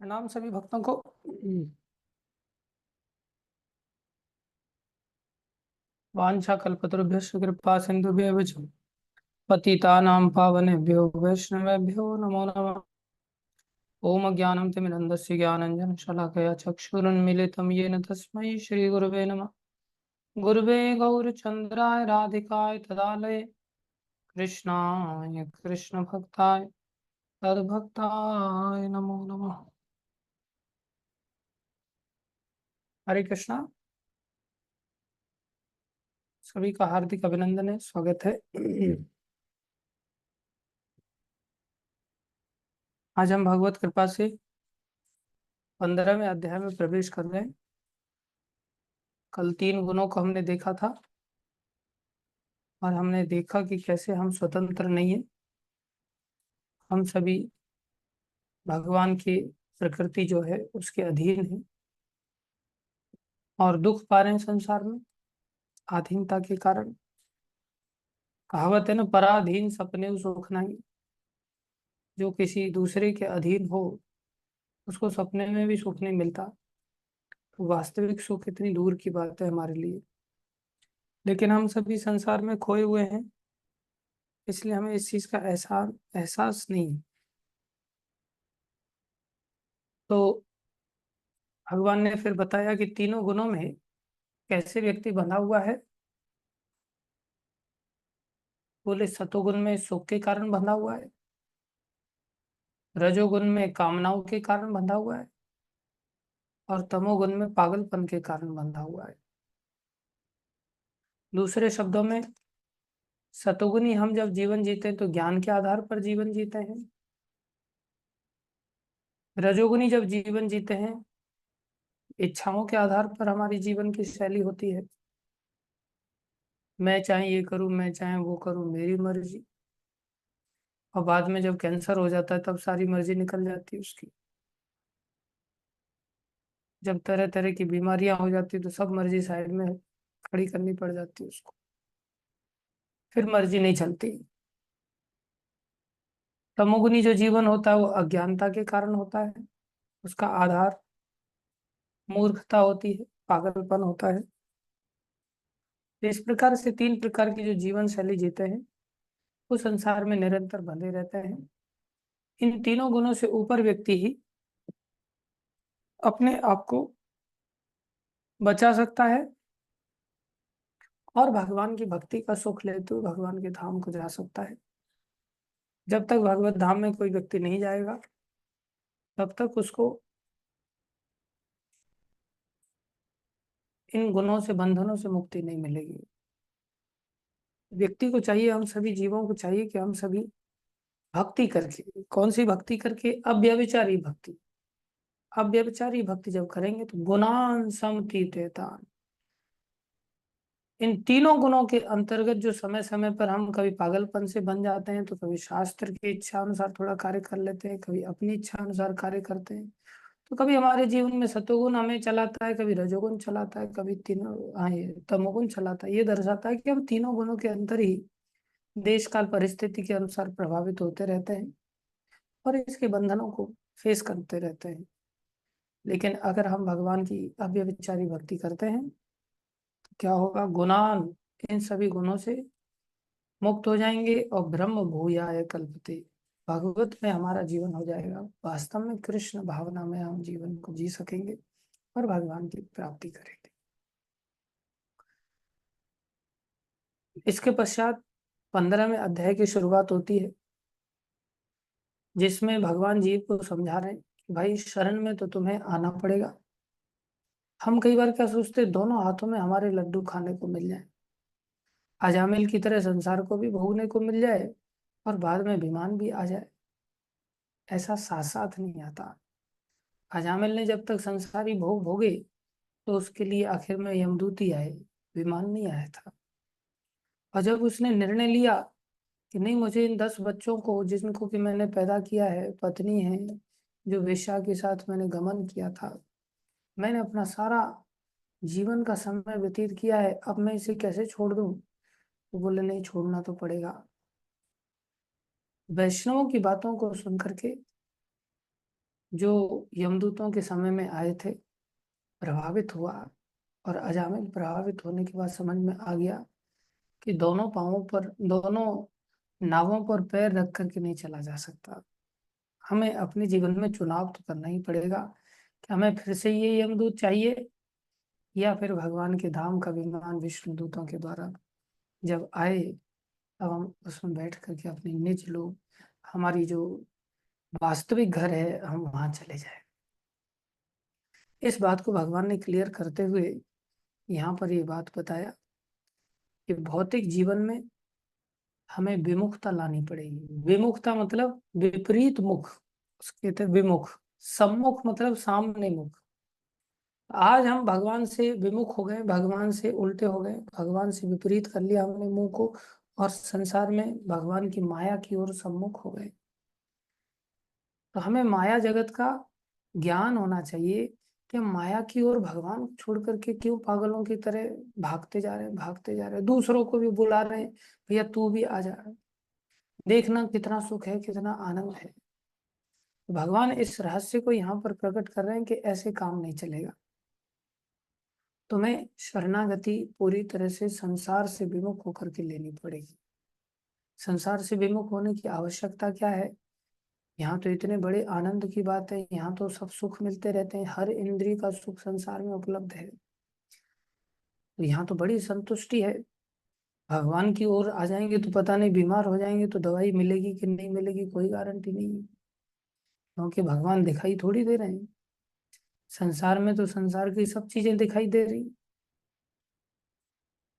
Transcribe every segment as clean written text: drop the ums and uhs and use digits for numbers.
प्रणाम सभी भक्तों को। वांछा कल्पतरुभ्यश्च कृपा सिंधुभ्यः च पतितानां पावनेभ्यो वैष्णवेभ्यो नमो नमः। ओम ज्ञानं तिमिरन्धस्य ज्ञानञ्जनशलाकया चक्षुरुन्मीलितं येन तस्मै श्रीगुरवे नमः। गुरवे गौरचन्द्राय राधिकाय तदालये कृष्णाय कृष्णभक्ताय तद्भक्ताय नमो नमः। हरे कृष्णा। सभी का हार्दिक अभिनंदन है, स्वागत है। आज हम भगवत कृपा से 15वें अध्याय में प्रवेश कर रहे हैं। कल 3 गुणों को हमने देखा था और हमने देखा कि कैसे हम स्वतंत्र नहीं है, हम सभी भगवान की प्रकृति जो है उसके अधीन है और दुख पा रहे हैं संसार में अधीनता के कारण। कहावत है ना, पराधीन सपने सुख नहीं। जो किसी दूसरे के अधीन हो उसको सपने में भी सुख नहीं मिलता। तो वास्तविक सुख इतनी दूर की बात है हमारे लिए। लेकिन हम सभी संसार में खोए हुए हैं, इसलिए हमें इस चीज का एहसास एहसास नहीं है। तो भगवान ने फिर बताया कि तीनों गुणों में कैसे व्यक्ति बंधा हुआ है। बोले सतोगुण में सुख के कारण बंधा हुआ है, रजोगुण में कामनाओं के कारण बंधा हुआ है और तमोगुण में पागलपन के कारण बंधा हुआ है। दूसरे शब्दों में, सतोगुणी हम जब जीवन जीते हैं तो ज्ञान के आधार पर जीवन जीते हैं। रजोगुणी जब जीवन जीते हैं, इच्छाओं के आधार पर हमारी जीवन की शैली होती है। मैं चाहे ये करूं, मैं चाहे वो करूं, मेरी मर्जी। और बाद में जब कैंसर हो जाता है तब सारी मर्जी निकल जाती है उसकी। जब तरह तरह की बीमारियां हो जाती है तो सब मर्जी साइड में खड़ी करनी पड़ जाती है उसको, फिर मर्जी नहीं चलती। तमोगुनी जो जीवन होता है वो अज्ञानता के कारण होता है। उसका आधार मूर्खता होती है, पागलपन होता है। तो इस प्रकार से 3 प्रकार की जो जीवन शैली जीते हैं वो संसार में निरंतर बंधे रहते हैं। इन तीनों गुणों से ऊपर व्यक्ति ही अपने आप को बचा सकता है और भगवान की भक्ति का सुख लेते हुए भगवान के धाम को जा सकता है। जब तक भगवत धाम में कोई व्यक्ति नहीं जाएगा तब तक उसको इन गुणों से, बंधनों से मुक्ति नहीं मिलेगी। व्यक्ति को चाहिए, हम सभी जीवों को चाहिए कि हम सभी भक्ति करके, कौन सी भक्ति करके? अव्यभिचारी भक्ति। अव्यभिचारी भक्ति जब करेंगे तो गुणान समतीतेतान, इन तीनों गुणों के अंतर्गत जो समय समय पर हम कभी पागलपन से बन जाते हैं तो कभी शास्त्र की इच्छा अनुसार थोड़ा कार्य कर लेते हैं, कभी अपनी इच्छा अनुसार कार्य करते हैं। तो कभी हमारे जीवन में सतोगुण हमें चलाता है, कभी रजोगुण चलाता है, कभी तीनों, हाँ, ये तमोगुण चलाता है। ये दर्शाता है कि हम तीनों गुणों के अंदर ही देश काल परिस्थिति के अनुसार प्रभावित होते रहते हैं और इसके बंधनों को फेस करते रहते हैं। लेकिन अगर हम भगवान की अव्यभिचारी भक्ति करते हैं तो क्या होगा? गुणान, इन सभी गुणों से मुक्त हो जाएंगे और ब्रह्म भूयाय कल्पते, भगवत में हमारा जीवन हो जाएगा। वास्तव में कृष्ण भावना में हम जीवन को जी सकेंगे और भगवान की प्राप्ति करेंगे। इसके पश्चात 15वें अध्याय की शुरुआत होती है जिसमें भगवान जीव को समझा रहे हैं कि भाई शरण में तो तुम्हें आना पड़ेगा। हम कई बार क्या सोचते हैं, दोनों हाथों में हमारे लड्डू खाने को मिल जाए, अजामिल की तरह संसार को भी भोगने को मिल जाए और बाद में विमान भी आ जाए। ऐसा साथ साथ नहीं आता। अजामिल ने जब तक संसारी भोग भोगे तो उसके लिए आखिर में यमदूत ही आए, विमान नहीं आया था। और जब उसने निर्णय लिया कि नहीं, मुझे इन 10 बच्चों को, जिनको कि मैंने पैदा किया है, पत्नी है जो वेश्या के साथ मैंने गमन किया था, मैंने अपना सारा जीवन का समय व्यतीत किया है, अब मैं इसे कैसे छोड़ दूं? वो बोले नहीं, छोड़ना तो पड़ेगा। वैष्णवों की बातों को सुन करके जो यमदूतों के समय में आए थे, प्रभावित हुआ। और अजामिल प्रभावित होने के बाद समझ में आ गया कि दोनों पांवों पर, दोनों नावों पर पैर रख करके नहीं चला जा सकता। हमें अपने जीवन में चुनाव तो करना ही पड़ेगा कि हमें फिर से ये यमदूत चाहिए, या फिर भगवान के धाम का विमान विष्णु दूतों के द्वारा जब आए तब हम उसमें बैठ करके अपने निज लोग, हमारी जो वास्तविक घर है, हम वहां चले जाए। इस बात को भगवान ने क्लियर करते हुए यहाँ पर ये बात बताया कि भौतिक जीवन में हमें विमुखता लानी पड़ेगी। विमुखता मतलब विपरीत मुख, उसके कहते हैं विमुख। सम्मुख मतलब सामने मुख। आज हम भगवान से विमुख हो गए, भगवान से उल्टे हो गए, भगवान से विपरीत कर लिया हमने मुंह को, और संसार में भगवान की माया की ओर सम्मुख हो गए। तो हमें माया जगत का ज्ञान होना चाहिए कि हम माया की ओर भगवान को छोड़ करके क्यों पागलों की तरह भागते जा रहे हैं, भागते जा रहे हैं। दूसरों को भी बुला रहे हैं, भैया तू भी आ जा, देखना कितना सुख है, कितना आनंद है। तो भगवान इस रहस्य को यहाँ पर प्रकट कर रहे हैं कि ऐसे काम नहीं चलेगा। तुम्हें शरणागति पूरी तरह से संसार से विमुख होकर के लेनी पड़ेगी। संसार से विमुख होने की आवश्यकता क्या है? यहाँ तो इतने बड़े आनंद की बात है, यहाँ तो सब सुख मिलते रहते हैं, हर इंद्रिय का सुख संसार में उपलब्ध है। तो यहाँ तो बड़ी संतुष्टि है। भगवान की ओर आ जाएंगे तो पता नहीं, बीमार हो जाएंगे तो दवाई मिलेगी कि नहीं मिलेगी, कोई गारंटी नहीं है, क्योंकि भगवान दिखाई थोड़ी दे रहे हैं। संसार में तो संसार की सब चीजें दिखाई दे रही।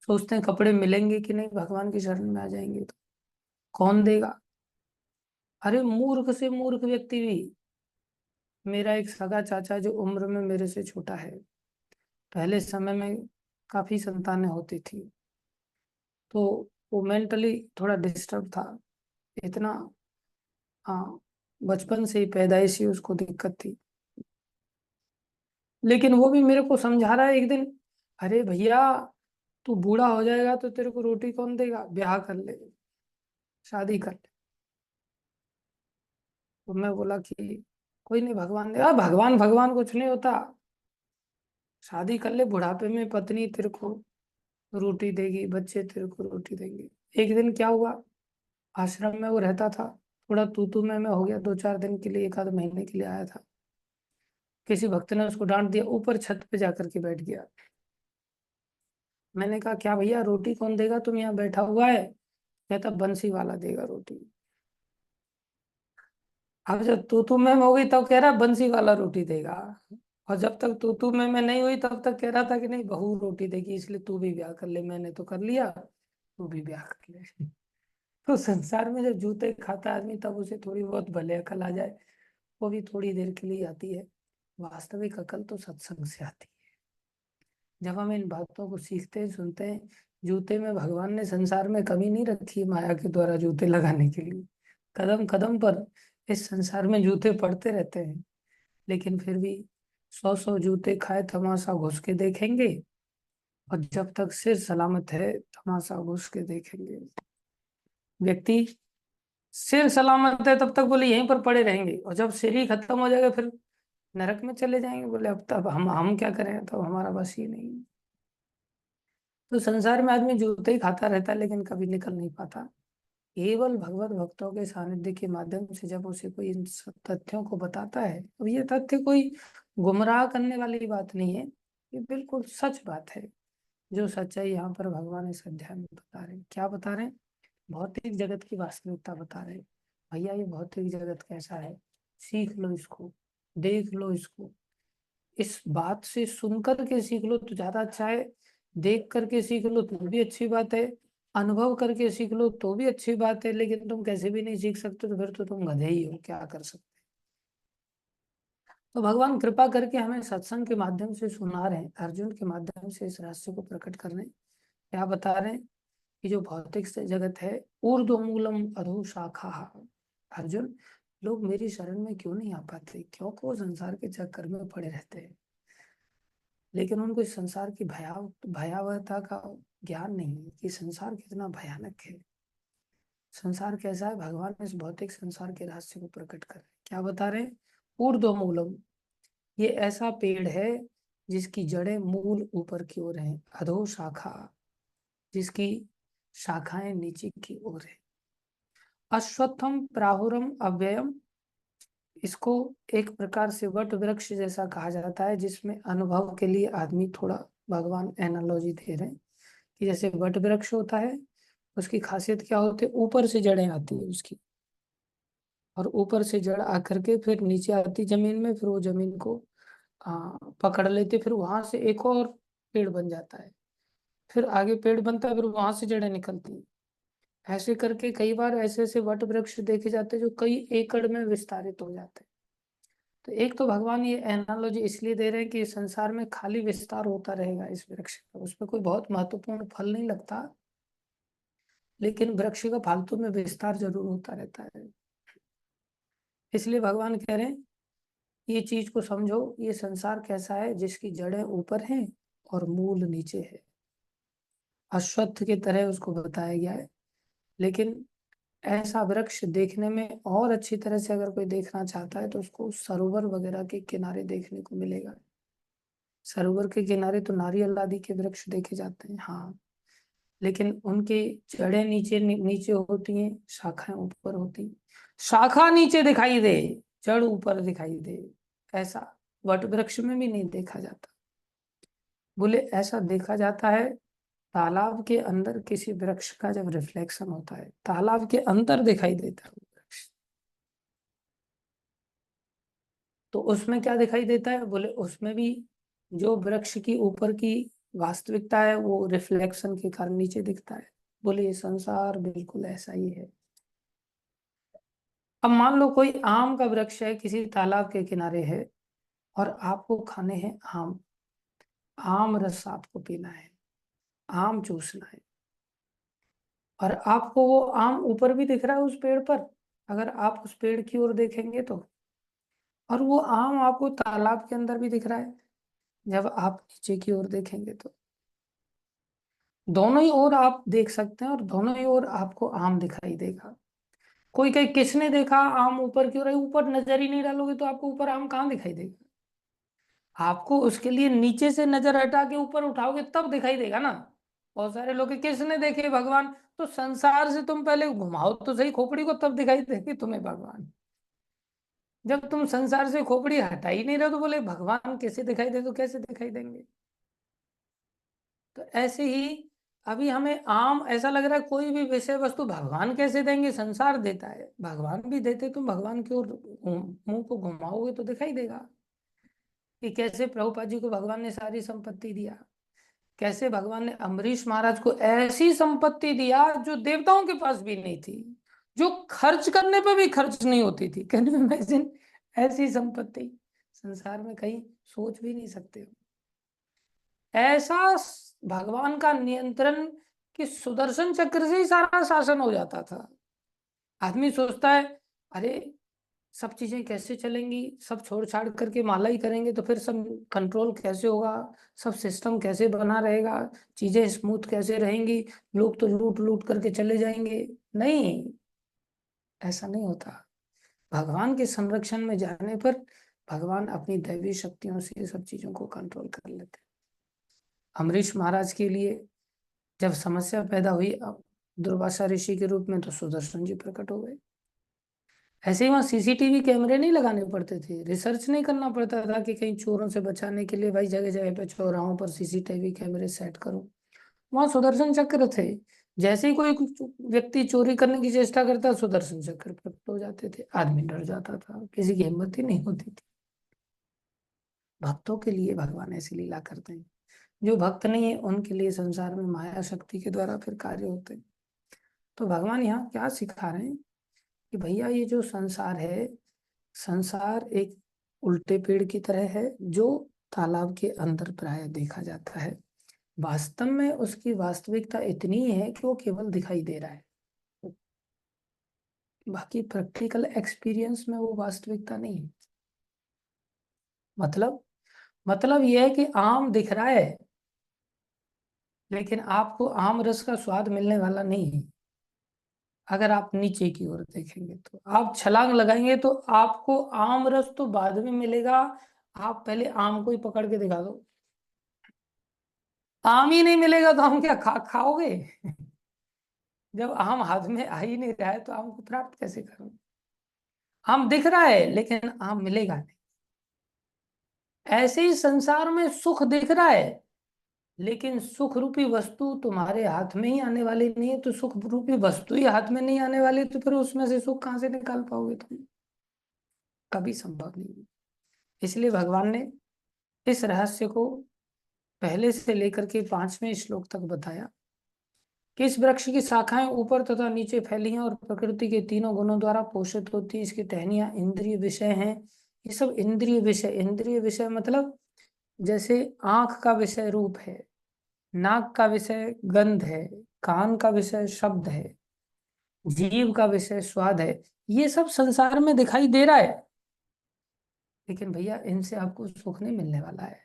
सोचते हैं कपड़े मिलेंगे कि नहीं, भगवान की शरण में आ जाएंगे तो कौन देगा? अरे मूर्ख से मूर्ख व्यक्ति भी, मेरा एक सगा चाचा जो उम्र में मेरे से छोटा है, पहले समय में काफी संतानें होती थी, तो वो मेंटली थोड़ा डिस्टर्ब था। इतना, हाँ, बचपन से ही पैदाइशी उसको दिक्कत थी। लेकिन वो भी मेरे को समझा रहा है एक दिन, अरे भैया तू बूढ़ा हो जाएगा तो तेरे को रोटी कौन देगा, ब्याह कर ले, शादी कर ले। तो मैं बोला कि कोई नहीं, भगवान देगा। भगवान भगवान कुछ नहीं होता, शादी कर ले, बुढ़ापे में पत्नी तेरे को रोटी देगी, बच्चे तेरे को रोटी देंगे। एक दिन क्या हुआ, आश्रम में वो रहता था, थोड़ा तू मैं हो गया, 2-4 दिन के लिए, 1 आध महीने के लिए आया था। किसी भक्त ने उसको डांट दिया, ऊपर छत पे जाकर के बैठ गया। मैंने कहा क्या भैया रोटी कौन देगा, तुम यहाँ बैठा हुआ है? कहता बंसी वाला देगा रोटी। अब जब तू मैं हो गई तब कह रहा बंसी वाला रोटी देगा, और जब तक तू मैं नहीं हुई तब तक कह रहा था कि नहीं बहू रोटी देगी, इसलिए तू भी ब्याह कर ले। मैंने तो कर लिया, तू भी ब्याह कर ले। तो संसार में जब जूते खाता है आदमी, तब उसे थोड़ी बहुत भले अकल आ जाए, वो भी थोड़ी देर के लिए आती है। वास्तविक अकल तो सत्संग से आती है। जब हम इन बातों को सीखते हैं, सुनते हैं, जूते में भगवान ने संसार में कमी नहीं रखी माया के द्वारा जूते लगाने के लिए। कदम कदम पर इस संसार में जूते पड़ते रहते हैं, लेकिन फिर भी 100-100 जूते खाए तमाशा घुस के देखेंगे, और जब तक सिर सलामत है तमाशा घुस के देखेंगे। व्यक्ति सिर सलामत है तब तक बोले यहीं पर पड़े रहेंगे, और जब सिर ही खत्म हो जाएगा फिर नरक में चले जाएंगे। बोले अब तब हम क्या करें, तब हमारा बस ही नहीं है। तो संसार में आदमी जूते ही खाता रहता है, लेकिन कभी निकल नहीं पाता। केवल भगवत भक्तों के सानिध्य के माध्यम से जब उसे कोई इन सब तथ्यों को बताता है, अब ये तथ्य कोई गुमराह करने वाली बात नहीं है, ये बिल्कुल सच बात है। जो सच्चाई यहाँ पर भगवान इस अध्याय में बता रहे हैं, क्या बता रहे हैं? भौतिक जगत की वास्तविकता बता रहे हैं। भैया ये भौतिक जगत कैसा है, सीख लो इसको, देख लो इसको। इस बात से सुन करके सीख लो तो ज्यादा अच्छा है, देख करके सीख लो तो भी अच्छी बात है, अनुभव करके सीख लो तो भी अच्छी बात है। लेकिन तुम कैसे भी नहीं सीख सकते तो फिर तो तुम गधे ही हो, क्या कर सकते। तो भगवान कृपा करके हमें सत्संग के माध्यम से सुना रहे हैं, अर्जुन के माध्यम से इस रहस्य को प्रकट कर रहे हैं। क्या बता रहे हैं कि जो भौतिक से जगत है, ऊर्ध्वमूलम अधो शाखा। अर्जुन, लोग मेरी शरण में क्यों नहीं आ पाते? क्योंकि वो संसार के चक्कर में पड़े रहते हैं, लेकिन उनको इस संसार की भयावहता का ज्ञान नहीं है कि संसार कितना भयानक है। संसार कैसा है, भगवान इस भौतिक संसार के रहस्य को प्रकट कर रहे हैं। क्या बता रहे हैं? ऊर्ध्वमूलम, ये ऐसा पेड़ है जिसकी जड़ें मूल ऊपर की ओर हैं। अधो शाखा, जिसकी शाखाएं नीचे की ओर है। अश्वत्थम प्राहुरम अव्ययम, इसको एक प्रकार से वट वृक्ष जैसा कहा जाता है, जिसमें अनुभव के लिए आदमी थोड़ा भगवान एनालॉजी दे रहे हैं कि जैसे वट वृक्ष होता है, उसकी खासियत क्या होती है, ऊपर से जड़ें आती है उसकी, और ऊपर से जड़ आकर के फिर नीचे आती जमीन में, फिर वो जमीन को पकड़ लेते, फिर वहां से एक और पेड़ बन जाता है, फिर आगे पेड़ बनता है, फिर वहां से जड़ें निकलती हैं। ऐसे करके कई बार ऐसे ऐसे वट वृक्ष देखे जाते हैं जो कई एकड़ में विस्तारित हो जाते हैं। तो एक तो भगवान ये एनालॉजी इसलिए दे रहे हैं कि संसार में खाली विस्तार होता रहेगा इस वृक्ष का, उसमें कोई बहुत महत्वपूर्ण फल नहीं लगता, लेकिन वृक्ष का फालतू में विस्तार जरूर होता रहता है। इसलिए भगवान कह रहे हैं ये चीज को समझो, ये संसार कैसा है, जिसकी जड़ें ऊपर हैं और मूल नीचे है। अश्वत्थ की तरह उसको बताया गया है। लेकिन ऐसा वृक्ष देखने में और अच्छी तरह से अगर कोई देखना चाहता है तो उसको सरोवर वगैरह के किनारे देखने को मिलेगा। सरोवर के किनारे तो नारियल आदि के वृक्ष देखे जाते हैं, हाँ, लेकिन उनकी जड़ें नीचे होती हैं, शाखाएं ऊपर होती हैं। शाखा नीचे दिखाई दे, जड़ ऊपर दिखाई दे, ऐसा वट वृक्ष में भी नहीं देखा जाता। बोले ऐसा देखा जाता है तालाब के अंदर किसी वृक्ष का जब रिफ्लेक्शन होता है, तालाब के अंदर दिखाई देता है वो वृक्ष, तो उसमें क्या दिखाई देता है, बोले उसमें भी जो वृक्ष की ऊपर की वास्तविकता है वो रिफ्लेक्शन के कारण नीचे दिखता है। बोले ये संसार बिल्कुल ऐसा ही है। अब मान लो कोई आम का वृक्ष है, किसी तालाब के किनारे है, और आपको खाने हैं आम, आम रस आपको पीना है, आम चूसना है, और आपको वो आम ऊपर भी दिख रहा है उस पेड़ पर, अगर आप उस पेड़ की ओर देखेंगे तो, और वो आम आपको तालाब के अंदर भी दिख रहा है जब आप नीचे की ओर देखेंगे तो, दोनों ही ओर आप देख सकते हैं और दोनों ही ओर आपको आम दिखाई देगा। कोई कहे किसने देखा आम ऊपर की ओर है, ऊपर नजर ही नहीं डालोगे तो आपको ऊपर आम कहाँ दिखाई देगा, आपको उसके लिए नीचे से नजर हटा के ऊपर उठाओगे तब दिखाई देगा ना। बहुत सारे लोग किसने देखे भगवान, तो संसार से तुम पहले घुमाओ तो सही खोपड़ी को, तब दिखाई देगी तुम्हें भगवान। जब तुम संसार से खोपड़ी हटा ही नहीं रहे तो बोले भगवान कैसे दिखाई दे, तो कैसे दिखाई देंगे। तो ऐसे ही अभी हमें आम ऐसा लग रहा है, कोई भी विषय वस्तु भगवान कैसे देंगे, संसार देता है, भगवान भी देते, तुम भगवान की ओर मुंह को घुमाओगे तो दिखाई देगा कि कैसे प्रभुपाद जी को भगवान ने सारी संपत्ति दिया, कैसे भगवान ने अम्बरीश महाराज को ऐसी संपत्ति दिया जो देवताओं के पास भी नहीं थी, जो खर्च करने पर भी खर्च नहीं होती थी। कैन यू इमेजिन, ऐसी संपत्ति संसार में कहीं सोच भी नहीं सकते हो। ऐसा भगवान का नियंत्रण कि सुदर्शन चक्र से ही सारा शासन हो जाता था। आदमी सोचता है अरे सब चीजें कैसे चलेंगी, सब छोड़ छाड़ करके माला ही करेंगे तो फिर सब कंट्रोल कैसे होगा, सब सिस्टम कैसे बना रहेगा, चीजें स्मूथ कैसे रहेंगी, लोग तो लूट लूट करके चले जाएंगे। नहीं, ऐसा नहीं होता। भगवान के संरक्षण में जाने पर भगवान अपनी दैवी शक्तियों से सब चीजों को कंट्रोल कर लेते। अम्बरीश महाराज के लिए जब समस्या पैदा हुई अब दुर्वासा ऋषि के रूप में, तो सुदर्शन जी प्रकट हो गए। ऐसे ही वहां सीसीटीवी कैमरे नहीं लगाने पड़ते थे, रिसर्च नहीं करना पड़ता था कि कहीं चोरों से बचाने के लिए भाई जगह जगह पे चौराहों पर सीसीटीवी कैमरे सेट करो। वहां सुदर्शन चक्र थे, जैसे ही कोई व्यक्ति चोरी करने की चेष्टा करता सुदर्शन चक्र प्रकट हो जाते थे, आदमी डर जाता था, किसी की हिम्मत ही नहीं होती थी। भक्तों के लिए भगवान ऐसी लीला करते हैं, जो भक्त नहीं है उनके लिए संसार में माया शक्ति के द्वारा फिर कार्य होते हैं। तो भगवान यहाँ क्या सिखा रहे हैं कि भैया ये जो संसार है, संसार एक उल्टे पेड़ की तरह है जो तालाब के अंदर प्राय देखा जाता है। वास्तव में उसकी वास्तविकता इतनी है कि वो केवल दिखाई दे रहा है, बाकी प्रैक्टिकल एक्सपीरियंस में वो वास्तविकता नहीं है। मतलब मतलब यह है कि आम दिख रहा है लेकिन आपको आम रस का स्वाद मिलने वाला नहीं है। अगर आप नीचे की ओर देखेंगे तो आप छलांग लगाएंगे तो आपको आम रस तो बाद में मिलेगा। आप पहले आम को ही पकड़ के दिखा दो, आम ही नहीं मिलेगा तो हम क्या खाओगे? जब आम हाथ में आ ही नहीं रहा है तो आम को प्राप्त कैसे करोगे? आम दिख रहा है लेकिन आम मिलेगा नहीं। ऐसे ही संसार में सुख दिख रहा है लेकिन सुख रूपी वस्तु तुम्हारे हाथ में ही आने वाली नहीं है। तो सुख रूपी वस्तु ही हाथ में नहीं आने वाली तो फिर उसमें से सुख कहाँ से निकाल पाओगे तुम? कभी संभव नहीं है। इसलिए भगवान ने इस रहस्य को पहले से लेकर के 5वें श्लोक तक बताया कि इस वृक्ष की शाखाएं ऊपर तथा नीचे फैली हैं और प्रकृति के तीनों गुणों द्वारा पोषित होती है। इसकी टहनियां इंद्रिय विषय हैं। ये सब इंद्रिय विषय मतलब जैसे आंख का विषय रूप है, नाक का विषय गंध है, कान का विषय शब्द है, जीव का विषय स्वाद है। ये सब संसार में दिखाई दे रहा है लेकिन भैया इनसे आपको सुख नहीं मिलने वाला है।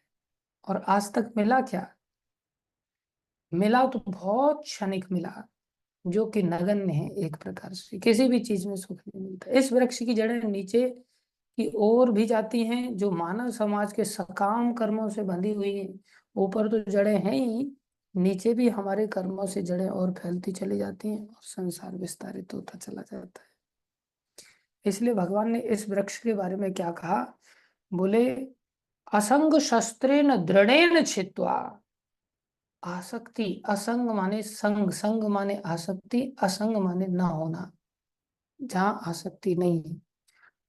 और आज तक मिला क्या? मिला तो बहुत क्षणिक मिला, जो कि नगण्य है। एक प्रकार से किसी भी चीज में सुख नहीं मिलता। इस वृक्ष की जड़ें नीचे की ओर भी जाती हैं जो मानव समाज के सकाम कर्मों से बंधी हुई हैं। ऊपर तो जड़ें हैं ही, नीचे भी हमारे कर्मों से जड़ें और फैलती चली जाती हैं और संसार विस्तारित होता चला जाता है। इसलिए भगवान ने इस वृक्ष के बारे में क्या कहा? बोले असंग शस्त्रेण दृढ़ेन छित्त्वा। आसक्ति, असंग माने संग, संग माने आसक्ति, असंग माने ना होना, जहां आसक्ति नहीं है।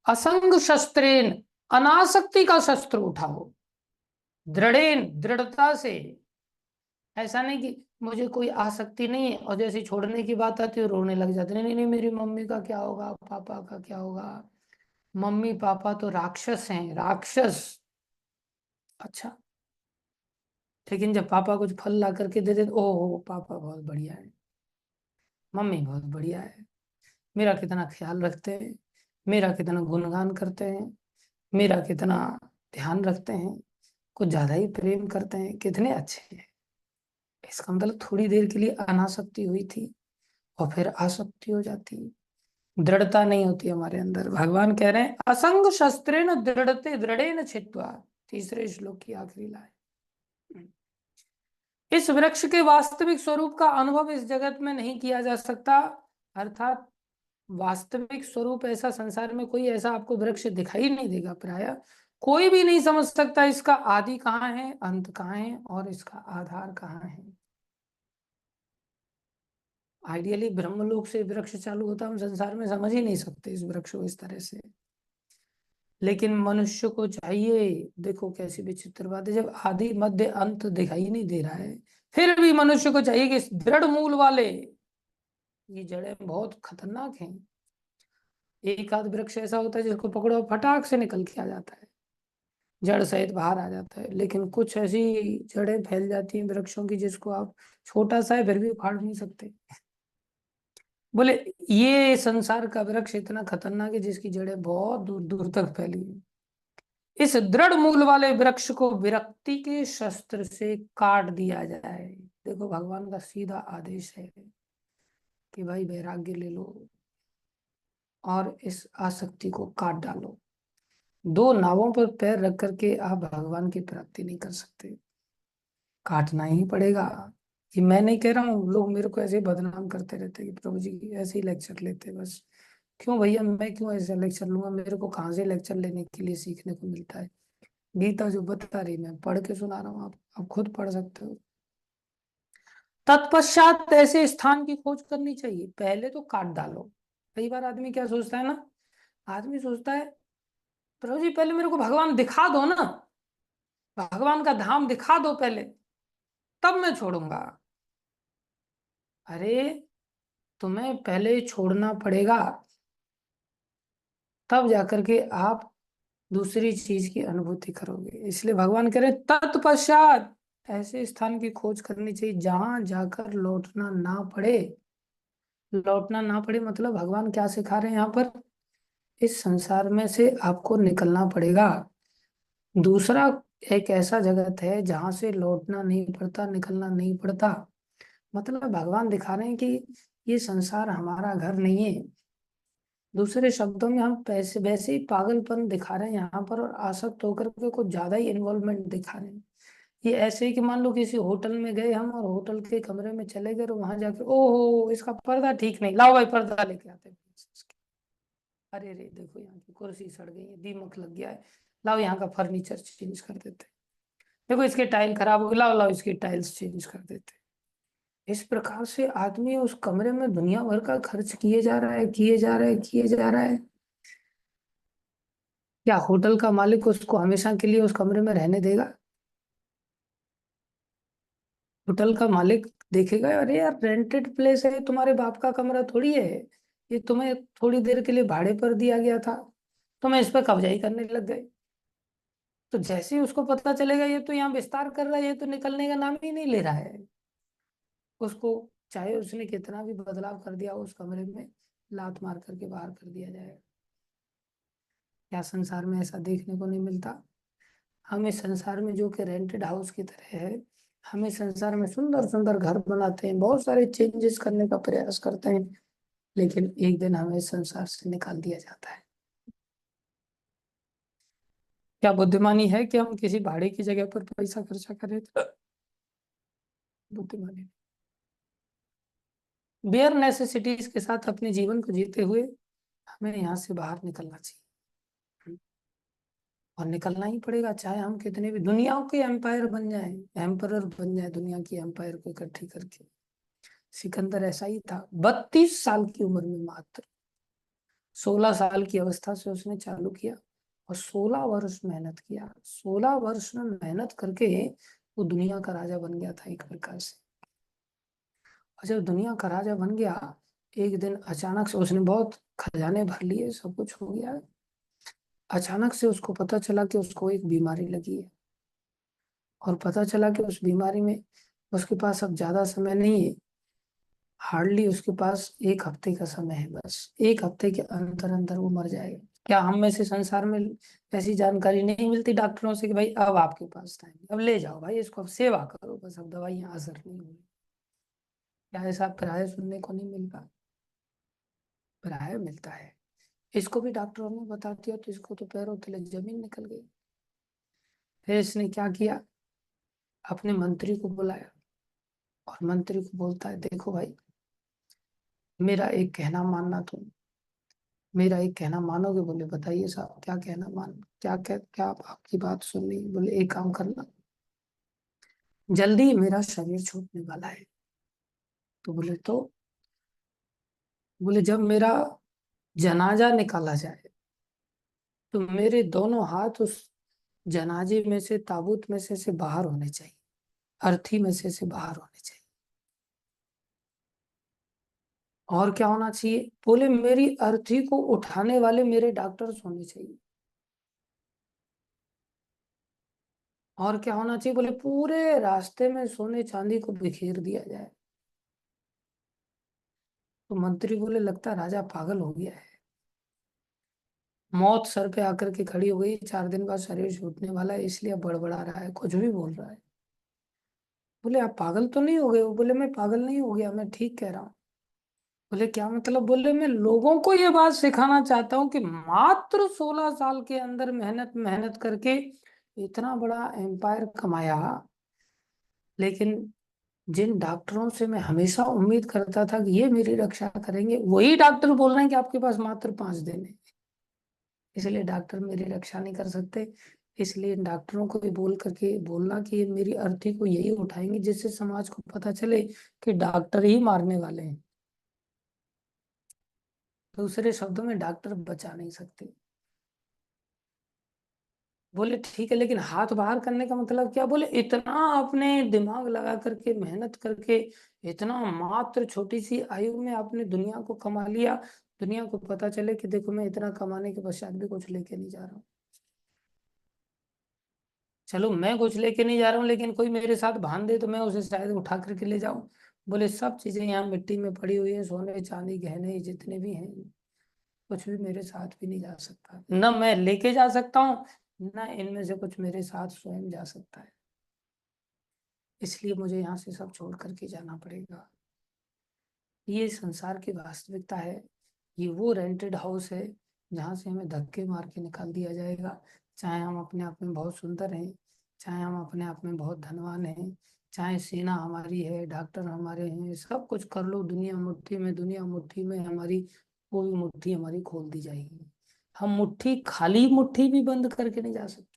असंग शस्त्रेन, अनासक्ति का शस्त्र उठाओ। दृढ़ेन, दृढ़ता से। ऐसा नहीं कि मुझे कोई आसक्ति नहीं है और जैसे छोड़ने की बात आती है रोने लग जाते, नहीं नहीं नहीं मेरी मम्मी का क्या होगा, पापा का क्या होगा। मम्मी पापा तो राक्षस हैं, राक्षस। अच्छा, लेकिन जब पापा कुछ फल ला करके दे देते, ओहो पापा बहुत बढ़िया है, मम्मी बहुत बढ़िया है, मेरा कितना ख्याल रखते हैं, मेरा कितना गुणगान करते हैं, मेरा कितना ध्यान रखते हैं, कुछ ज्यादा ही प्रेम करते हैं, कितने अच्छे हैं। इसका मतलब थोड़ी देर के लिए अनासक्ति हुई थी और फिर आसक्ति हो जाती है। दृढ़ता नहीं होती हमारे अंदर। भगवान कह रहे हैं असंग शस्त्रेण दृढ़ते दृढ़ेन छित्त्वा। तीसरे श्लोक की आखिरी लाइन। इस वृक्ष के वास्तविक स्वरूप का अनुभव इस जगत में नहीं किया जा सकता। अर्थात वास्तविक स्वरूप ऐसा संसार में कोई ऐसा आपको वृक्ष दिखाई नहीं देगा। प्राय कोई भी नहीं समझ सकता इसका आदि कहाँ है, अंत कहाँ है और इसका आधार कहाँ है। आइडियली ब्रह्मलोक से वृक्ष चालू होता, हम संसार में समझ ही नहीं सकते इस वृक्ष को इस तरह से। लेकिन मनुष्य को चाहिए, देखो कैसी विचित्र बात है, जब आदि मध्य अंत दिखाई नहीं दे रहा है फिर भी मनुष्य को चाहिए कि इस दृढ़ मूल वाले, ये जड़ें बहुत खतरनाक हैं। एक आध वृक्ष ऐसा होता है जिसको पकड़ो फटाक से निकल के आ जाता है, जड़ सहित बाहर आ जाता है। लेकिन कुछ ऐसी जड़ें फैल जाती हैं वृक्षों की जिसको आप छोटा सा है फिर भी उखाड़ नहीं सकते। बोले ये संसार का वृक्ष इतना खतरनाक है जिसकी जड़ें बहुत दूर दूर तक फैली हैं। इस दृढ़ मूल वाले वृक्ष को विरक्ति के शस्त्र से काट दिया जाए। देखो भगवान का सीधा आदेश है कि भाई वैराग्य ले लो और इस आसक्ति को काट डालो। दो नावों पर पैर रख करके आप भगवान की प्राप्ति नहीं कर सकते, काटना ही पड़ेगा। ये मैं नहीं कह रहा हूँ, लोग मेरे को ऐसे ही बदनाम करते रहते हैं कि प्रभु जी ऐसे ही लेक्चर लेते हैं बस। क्यों भैया, मैं क्यों ऐसे लेक्चर लूंगा? मेरे को कहाँ से लेक्चर लेने के लिए सीखने को मिलता है? गीता जो बता रही मैं पढ़ के सुना रहा हूँ, आप खुद पढ़ सकते हो। तत्पश्चात ऐसे स्थान की खोज करनी चाहिए। पहले तो काट डालो। कई बार आदमी क्या सोचता है ना, आदमी सोचता है प्रभु जी पहले मेरे को भगवान दिखा दो ना, भगवान का धाम दिखा दो पहले, तब मैं छोड़ूंगा। अरे तुम्हें पहले छोड़ना पड़ेगा, तब जाकर के आप दूसरी चीज की अनुभूति करोगे। इसलिए भगवान कह रहे तत्पश्चात ऐसे स्थान की खोज करनी चाहिए जहां जाकर लौटना ना पड़े। लौटना ना पड़े मतलब भगवान क्या सिखा रहे हैं यहाँ पर? इस संसार में से आपको निकलना पड़ेगा। दूसरा एक ऐसा जगत है जहां से लौटना नहीं पड़ता, निकलना नहीं पड़ता। मतलब भगवान दिखा रहे हैं कि ये संसार हमारा घर नहीं है। दूसरे शब्दों में हम पैसे वैसे ही पागलपन दिखा रहे हैं यहाँ पर, और आसक्त होकर के कुछ ज्यादा ही इन्वॉल्वमेंट दिखा रहे हैं। ये ऐसे ही कि मान लो किसी होटल में गए हम, और होटल के कमरे में चले गए, और वहां जाके ओहो इसका पर्दा ठीक नहीं, लाओ भाई पर्दा लेके आते हैं। अरे रे देखो यहाँ की कुर्सी सड़ गई है, दीमक लग गया है, लाओ यहाँ का फर्नीचर चेंज कर देते हैं। देखो इसके टाइल खराब हो गई, लाओ लाओ इसकी टाइल्स चेंज कर देते हैं। इस प्रकार से आदमी उस कमरे में दुनिया भर का खर्च किए जा रहा है, किए जा रहा है, किए जा रहा है। क्या होटल का मालिक उसको हमेशा के लिए उस कमरे में रहने देगा? होटल का मालिक देखेगा, अरे यार रेंटेड प्लेस है, तुम्हारे बाप का कमरा थोड़ी है, ये तुम्हें थोड़ी देर के लिए भाड़े पर दिया गया था, तुम्हें इस पर कब्जा ही करने लग गए। तो जैसे ही उसको पता चलेगा ये तो यहाँ विस्तार कर रहा है, ये तो निकलने का नाम ही नहीं ले रहा है, उसको चाहे उसने कितना भी बदलाव कर दिया उस कमरे में, लात मार करके बाहर कर दिया जाएगा। क्या संसार में ऐसा देखने को नहीं मिलता? हम इस संसार में जो कि रेंटेड हाउस की तरह है, हम इस संसार में सुंदर सुंदर घर बनाते हैं, बहुत सारे चेंजेस करने का प्रयास करते हैं, लेकिन एक दिन हमें इस संसार से निकाल दिया जाता है। क्या बुद्धिमानी है कि हम किसी भाड़े की जगह पर पैसा खर्चा करें? बुद्धिमानी। बेयर नेसेसिटीज के साथ अपने जीवन को जीते हुए हमें यहाँ से बाहर निकलना चाहिए, और निकलना ही पड़ेगा, चाहे हम कितने भी दुनिया के एम्पायर बन जाएं, एम्परर बन जाए दुनिया की एम्पायर को इकट्ठी करके। सिकंदर ऐसा ही था, 32 साल की उम्र में, मात्र 16 साल की अवस्था से उसने चालू किया, और 16 वर्ष मेहनत किया, 16 वर्ष में मेहनत करके वो दुनिया का राजा बन गया था एक प्रकार से। और जब दुनिया का राजा बन गया, एक दिन अचानक से उसने बहुत खजाने भर लिए, सब कुछ हो गया, अचानक से उसको पता चला कि उसको एक बीमारी लगी है, और पता चला कि उस बीमारी में उसके पास अब ज्यादा समय नहीं है, हार्डली उसके पास 1 हफ्ते का समय है, बस 1 हफ्ते के अंदर अंदर वो मर जाएगा। क्या हम में से संसार में ऐसी जानकारी नहीं मिलती डॉक्टरों से कि भाई अब आपके पास टाइम है, अब ले जाओ भाई इसको, अब सेवा करो, बस अब दवाइयाँ असर नहीं होगी? क्या ऐसा प्राय सुनने को नहीं मिलता? प्राय मिलता है। इसको भी डॉक्टरों ने बता दिया तो इसको तो पैरों तले जमीन निकल गई। फिर इसने क्या किया, अपने मंत्री को बुलाया, और मंत्री को बोलता है देखो भाई, मेरा एक कहना मानना तुम, मेरा एक कहना मानोगे? बोले बताइए साहब क्या कहना मान, क्या आप आपकी बात सुननी? बोले एक काम करना, जल्दी मेरा शरीर छूटने वाला है। तो बोले तो? बोले जब मेरा जनाजा निकाला जाए तो मेरे दोनों हाथ उस जनाजे में से, ताबूत में से बाहर होने चाहिए, अर्थी में से बाहर होने चाहिए। और क्या होना चाहिए? बोले मेरी अर्थी को उठाने वाले मेरे डॉक्टर्स होने चाहिए। और क्या होना चाहिए? बोले पूरे रास्ते में सोने चांदी को बिखेर दिया जाए। तो मंत्री बोले लगता है राजा पागल हो गया है, मौत सर पे आकर के खड़ी हो गई, 4 दिन बाद शरीर छूटने वाला है, इसलिए अब बड़बड़ा रहा है, कुछ भी बोल रहा है। बोले आप पागल तो नहीं हो गए? वो बोले मैं पागल नहीं हो गया, मैं ठीक कह रहा हूँ। बोले क्या मतलब? बोले मैं लोगों को ये बात सिखाना चाहता हूँ कि मात्र 16 साल के अंदर मेहनत मेहनत करके इतना बड़ा एम्पायर कमाया, लेकिन जिन डॉक्टरों से मैं हमेशा उम्मीद करता था कि ये मेरी रक्षा करेंगे, वही डॉक्टर बोल रहे हैं कि आपके पास मात्र 5 दिन है, इसलिए डॉक्टर मेरी रक्षा नहीं कर सकते। इसलिए इन डॉक्टरों को भी बोल करके बोलना कि ये मेरी अर्थी को यही उठाएंगे, जिससे समाज को पता चले कि डॉक्टर ही मारने वाले हैं, दूसरे शब्दों में डॉक्टर बचा नहीं सकते। बोले ठीक है, लेकिन हाथ बाहर करने का मतलब क्या? बोले इतना आपने दिमाग लगा करके मेहनत करके, इतना मात्र छोटी सी आयु में आपने दुनिया को कमा लिया, दुनिया को पता चले कि देखो मैं इतना कमाने के पश्चात भी कुछ लेके नहीं जा रहा हूँ। चलो मैं कुछ लेके नहीं जा रहा हूँ, लेकिन कोई मेरे साथ बांध दे तो मैं उसे शायद उठा करके ले जाऊं। बोले सब चीजें यहाँ मिट्टी में पड़ी हुई है, सोने चांदी गहने जितने भी हैं, कुछ भी मेरे साथ भी नहीं जा सकता, न मैं लेके जा सकता हूँ, न इनमें से कुछ मेरे साथ स्वयं जा सकता है। इसलिए मुझे यहाँ से सब छोड़ करके जाना पड़ेगा। ये संसार की वास्तविकता है। ये वो रेंटेड हाउस है जहाँ से हमें धक्के मार के निकाल दिया जाएगा। चाहे हम अपने आप में बहुत सुंदर हैं, चाहे हम अपने आप में बहुत धनवान हैं, चाहे सेना हमारी है, डॉक्टर हमारे हैं, सब कुछ कर लो, दुनिया मुट्ठी में, दुनिया मुट्ठी में हमारी, वो भी मुट्ठी हमारी खोल दी जाएगी। हम मुट्ठी, खाली मुट्ठी भी बंद करके नहीं जा सकते।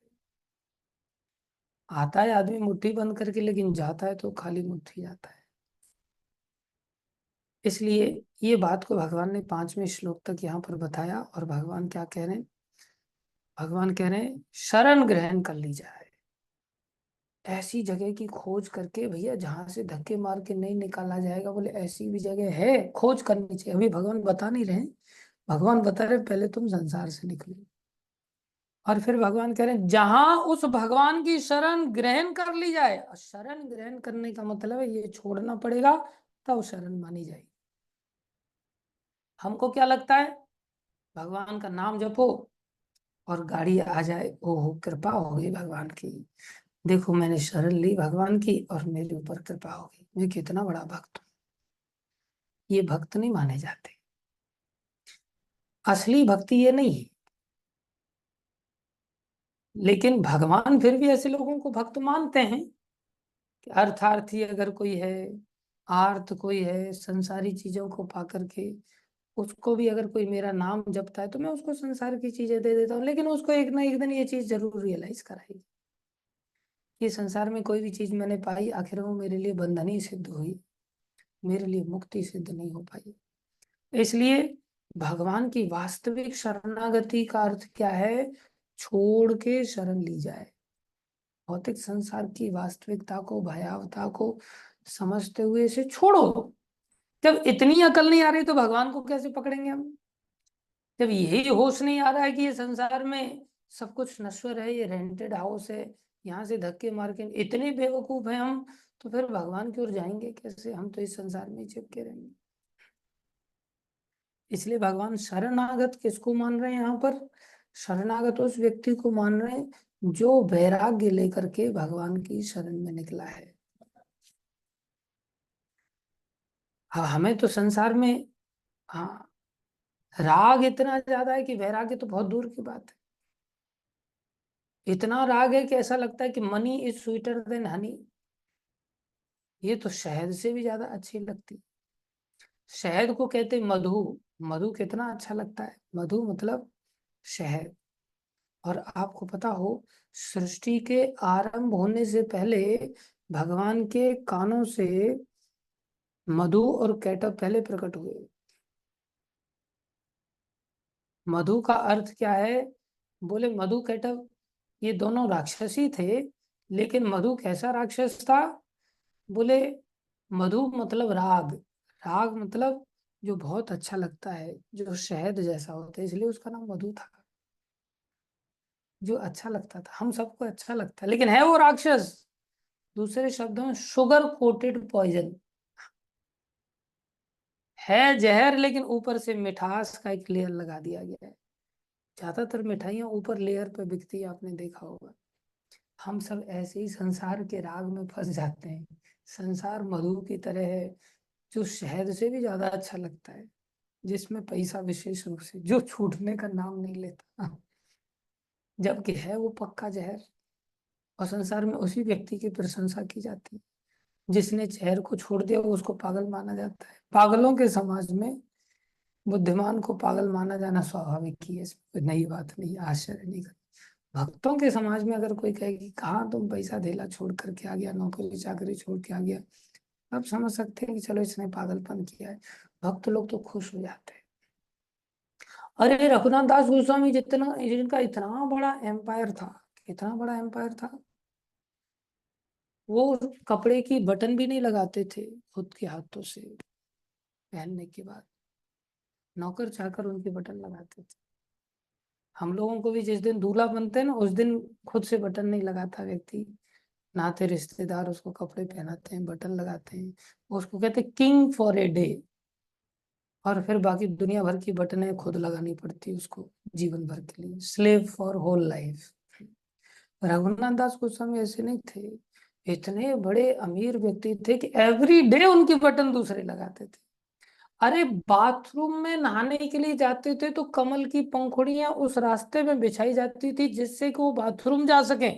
आता है आदमी मुट्ठी बंद करके, लेकिन जाता है तो खाली मुट्ठी जाता है। इसलिए ये बात को भगवान ने 5वें श्लोक तक यहाँ पर बताया। और भगवान क्या कह रहे हैं? भगवान कह रहे हैं शरण ग्रहण कर ली जाए। ऐसी जगह की खोज करके भैया जहां से धक्के मार के नहीं निकाला जाएगा, बोले ऐसी भी जगह है, खोज करनी चाहिए। अभी भगवान बता नहीं रहे, भगवान बता रहे पहले तुम संसार से निकलो। और फिर भगवान कह रहे हैं जहां उस भगवान की शरण ग्रहण कर ली जाए। और शरण ग्रहण करने का मतलब है ये छोड़ना पड़ेगा, तब शरण मानी जाएगी। हमको क्या लगता है? भगवान का नाम जपो और गाड़ी आ जाए, ओहो कृपा हो गई भगवान की, देखो मैंने शरण ली भगवान की और मेरे ऊपर कृपा हो गई, मैं कितना बड़ा भक्त हूँ। ये भक्त नहीं माने जाते। असली भक्ति ये नहीं है। लेकिन भगवान फिर भी ऐसे लोगों को भक्त मानते हैं कि अर्थार्थी अगर कोई है, आर्थ कोई है, संसारी चीजों को पा करके, उसको भी अगर कोई मेरा नाम जपता है तो मैं उसको संसार की चीजें दे देता हूँ, लेकिन उसको एक ना एक दिन ये चीज जरूर रियलाइज कराएगी। ये संसार में कोई भी चीज मैंने पाई, आखिर वो मेरे लिए बंधन ही सिद्ध हुई, मेरे लिए मुक्ति सिद्ध नहीं हो पाई। इसलिए भगवान की वास्तविक शरणागति का अर्थ क्या है? छोड़ के शरण ली जाए। भौतिक संसार की वास्तविकता को, भयावता को समझते हुए इसे छोड़ो। जब इतनी अकल नहीं आ रही तो भगवान को कैसे पकड़ेंगे हम? जब यही होश नहीं आ रहा है कि ये संसार में सब कुछ नश्वर है, ये रेंटेड हाउस है, यहाँ से धक्के मार के, इतने बेवकूफ हैं हम, तो फिर भगवान की ओर जाएंगे कैसे? हम तो इस संसार में ही चिपके रहेंगे। इसलिए भगवान शरणागत किसको मान रहे हैं यहाँ पर? शरणागत उस व्यक्ति को मान रहे हैं जो वैराग्य लेकर के भगवान की शरण में निकला है। हाँ, हमें तो संसार में, हाँ, राग इतना ज्यादा है कि वैराग्य तो बहुत दूर की बात है। इतना राग है कि ऐसा लगता है कि money is sweeter than Honey. ये तो शहद से भी ज्यादा अच्छी लगती। शहद को कहते हैं मधु। मधु कितना अच्छा लगता है, मधु मतलब शहद। और आपको पता हो, सृष्टि के आरंभ होने से पहले भगवान के कानों से मधु और कैटब पहले प्रकट हुए। मधु का अर्थ क्या है? बोले मधु कैटब ये दोनों राक्षसी थे, लेकिन मधु कैसा राक्षस था? बोले मधु मतलब राग। राग मतलब जो बहुत अच्छा लगता है, जो शहद जैसा होता है, इसलिए उसका नाम मधु था। जो अच्छा लगता था, हम सबको अच्छा लगता है, लेकिन है वो राक्षस। दूसरे शब्दों में शुगर कोटेड पॉइजन है, जहर, लेकिन ऊपर से मिठास का एक लेयर लगा दिया गया है। ज्यादातर मिठाइयाँ ऊपर लेयर पे बिकती है, आपने देखा होगा। हम सब ऐसे ही संसार के राग में फंस जाते हैं। संसार मधु की तरह है, जो शहद से भी ज्यादा अच्छा लगता है, जिसमें पैसा विशेष रूप से, जो छूटने का नाम नहीं लेता, जबकि है वो पक्का जहर। और संसार में उसी व्यक्ति की प्रशंसा की जाती है जिसने जहर को छोड़ दिया, वो उसको पागल माना जाता है। पागलों के समाज में बुद्धिमान को पागल माना जाना स्वाभाविक ही है, इसमें कोई नई बात नहीं, आश्चर्य नहीं करना। भक्तों के समाज में अगर कोई कहे कि कहाँ तुम पैसा धेला छोड़ करके आ गया, नौकरी चाकरी छोड़ के आ गया, अब समझ सकते हैं कि चलो इसने पागलपन किया है। भक्त लोग तो खुश हो जाते हैं। अरे रघुनाथ दास गोस्वामी जितना, जिनका इतना बड़ा एम्पायर था, इतना बड़ा एम्पायर था, वो कपड़े की बटन भी नहीं लगाते थे खुद के हाथों से। पहनने के बाद नौकर चाकर उनके बटन लगाते थे। हम लोगों को भी जिस दिन दूल्हा बनते हैं ना, उस दिन खुद से बटन नहीं लगाता व्यक्ति, नाते रिश्तेदार उसको कपड़े पहनाते हैं, बटन लगाते हैं। उसको कहते हैं किंग फॉर ए डे। और फिर बाकी दुनिया भर की बटनें खुद लगानी पड़ती उसको जीवन भर के लिए, slave for whole life. Raghunath Das Goswami ऐसे नहीं थे। इतने बड़े अमीर व्यक्ति थे कि एवरी डे उनकी बटन दूसरे लगाते थे। अरे बाथरूम में नहाने के लिए जाते थे तो कमल की पंखुड़ियां उस रास्ते में बिछाई जाती थी जिससे कि वो बाथरूम जा सके।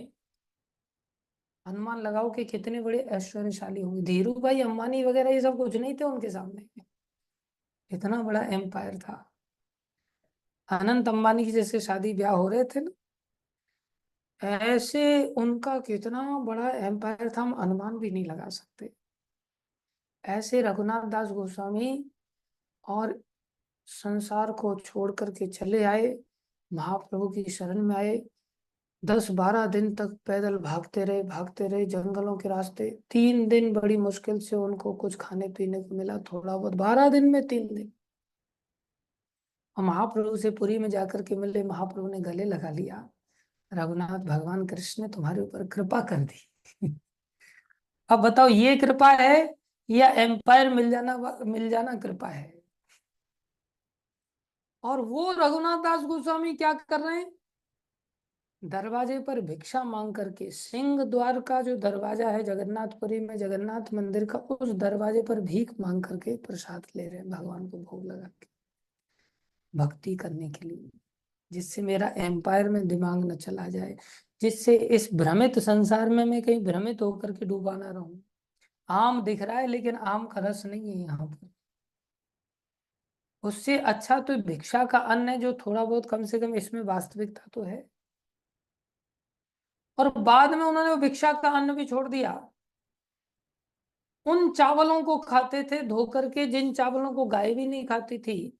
अनुमान लगाओ कि कितने बड़े ऐश्वर्यशाली होंगे। धीरू भाई अंबानी वगैरह ये सब कुछ नहीं थे उनके सामने। इतना बड़ा एम्पायर था। अनंत अंबानी की जैसे शादी ब्याह हो रहे थे ना, ऐसे उनका कितना बड़ा एम्पायर था, हम अनुमान भी नहीं लगा सकते। ऐसे रघुनाथ दास गोस्वामी और संसार को छोड़ करके चले आए, महाप्रभु की शरण में आए। 10-12 दिन तक पैदल भागते रहे जंगलों के रास्ते। 3 दिन बड़ी मुश्किल से उनको कुछ खाने पीने को मिला, थोड़ा बहुत। 12 दिन में 3 दिन। और महाप्रभु से पुरी में जाकर के मिले, महाप्रभु ने गले लगा लिया। रघुनाथ भगवान कृष्ण ने तुम्हारे ऊपर कृपा कर दी। अब बताओ ये कृपा है या एम्पायर मिल जाना कृपा है। और वो रघुनाथ दास गोस्वामी क्या कर रहे हैं, दरवाजे पर भिक्षा मांग करके, सिंह द्वार का जो दरवाजा है जगन्नाथपुरी में, जगन्नाथ मंदिर का, उस दरवाजे पर भीख मांग करके प्रसाद ले रहे हैं भगवान को भोग लगा के, भक्ति करने के लिए, जिससे मेरा एम्पायर में दिमाग न चला जाए, जिससे इस भ्रमित संसार में मैं कहीं भ्रमित होकर के डूबा ना रहूं। आम दिख रहा है लेकिन आम का रस नहीं है यहाँ पर। उससे अच्छा तो भिक्षा का अन्न है, जो थोड़ा बहुत कम से कम इसमें वास्तविकता तो है। और बाद में उन्होंने वो भिक्षा का अन्न भी छोड़ दिया। उन चावलों को खाते थे धो करके, जिन चावलों को गाय भी नहीं खाती थी,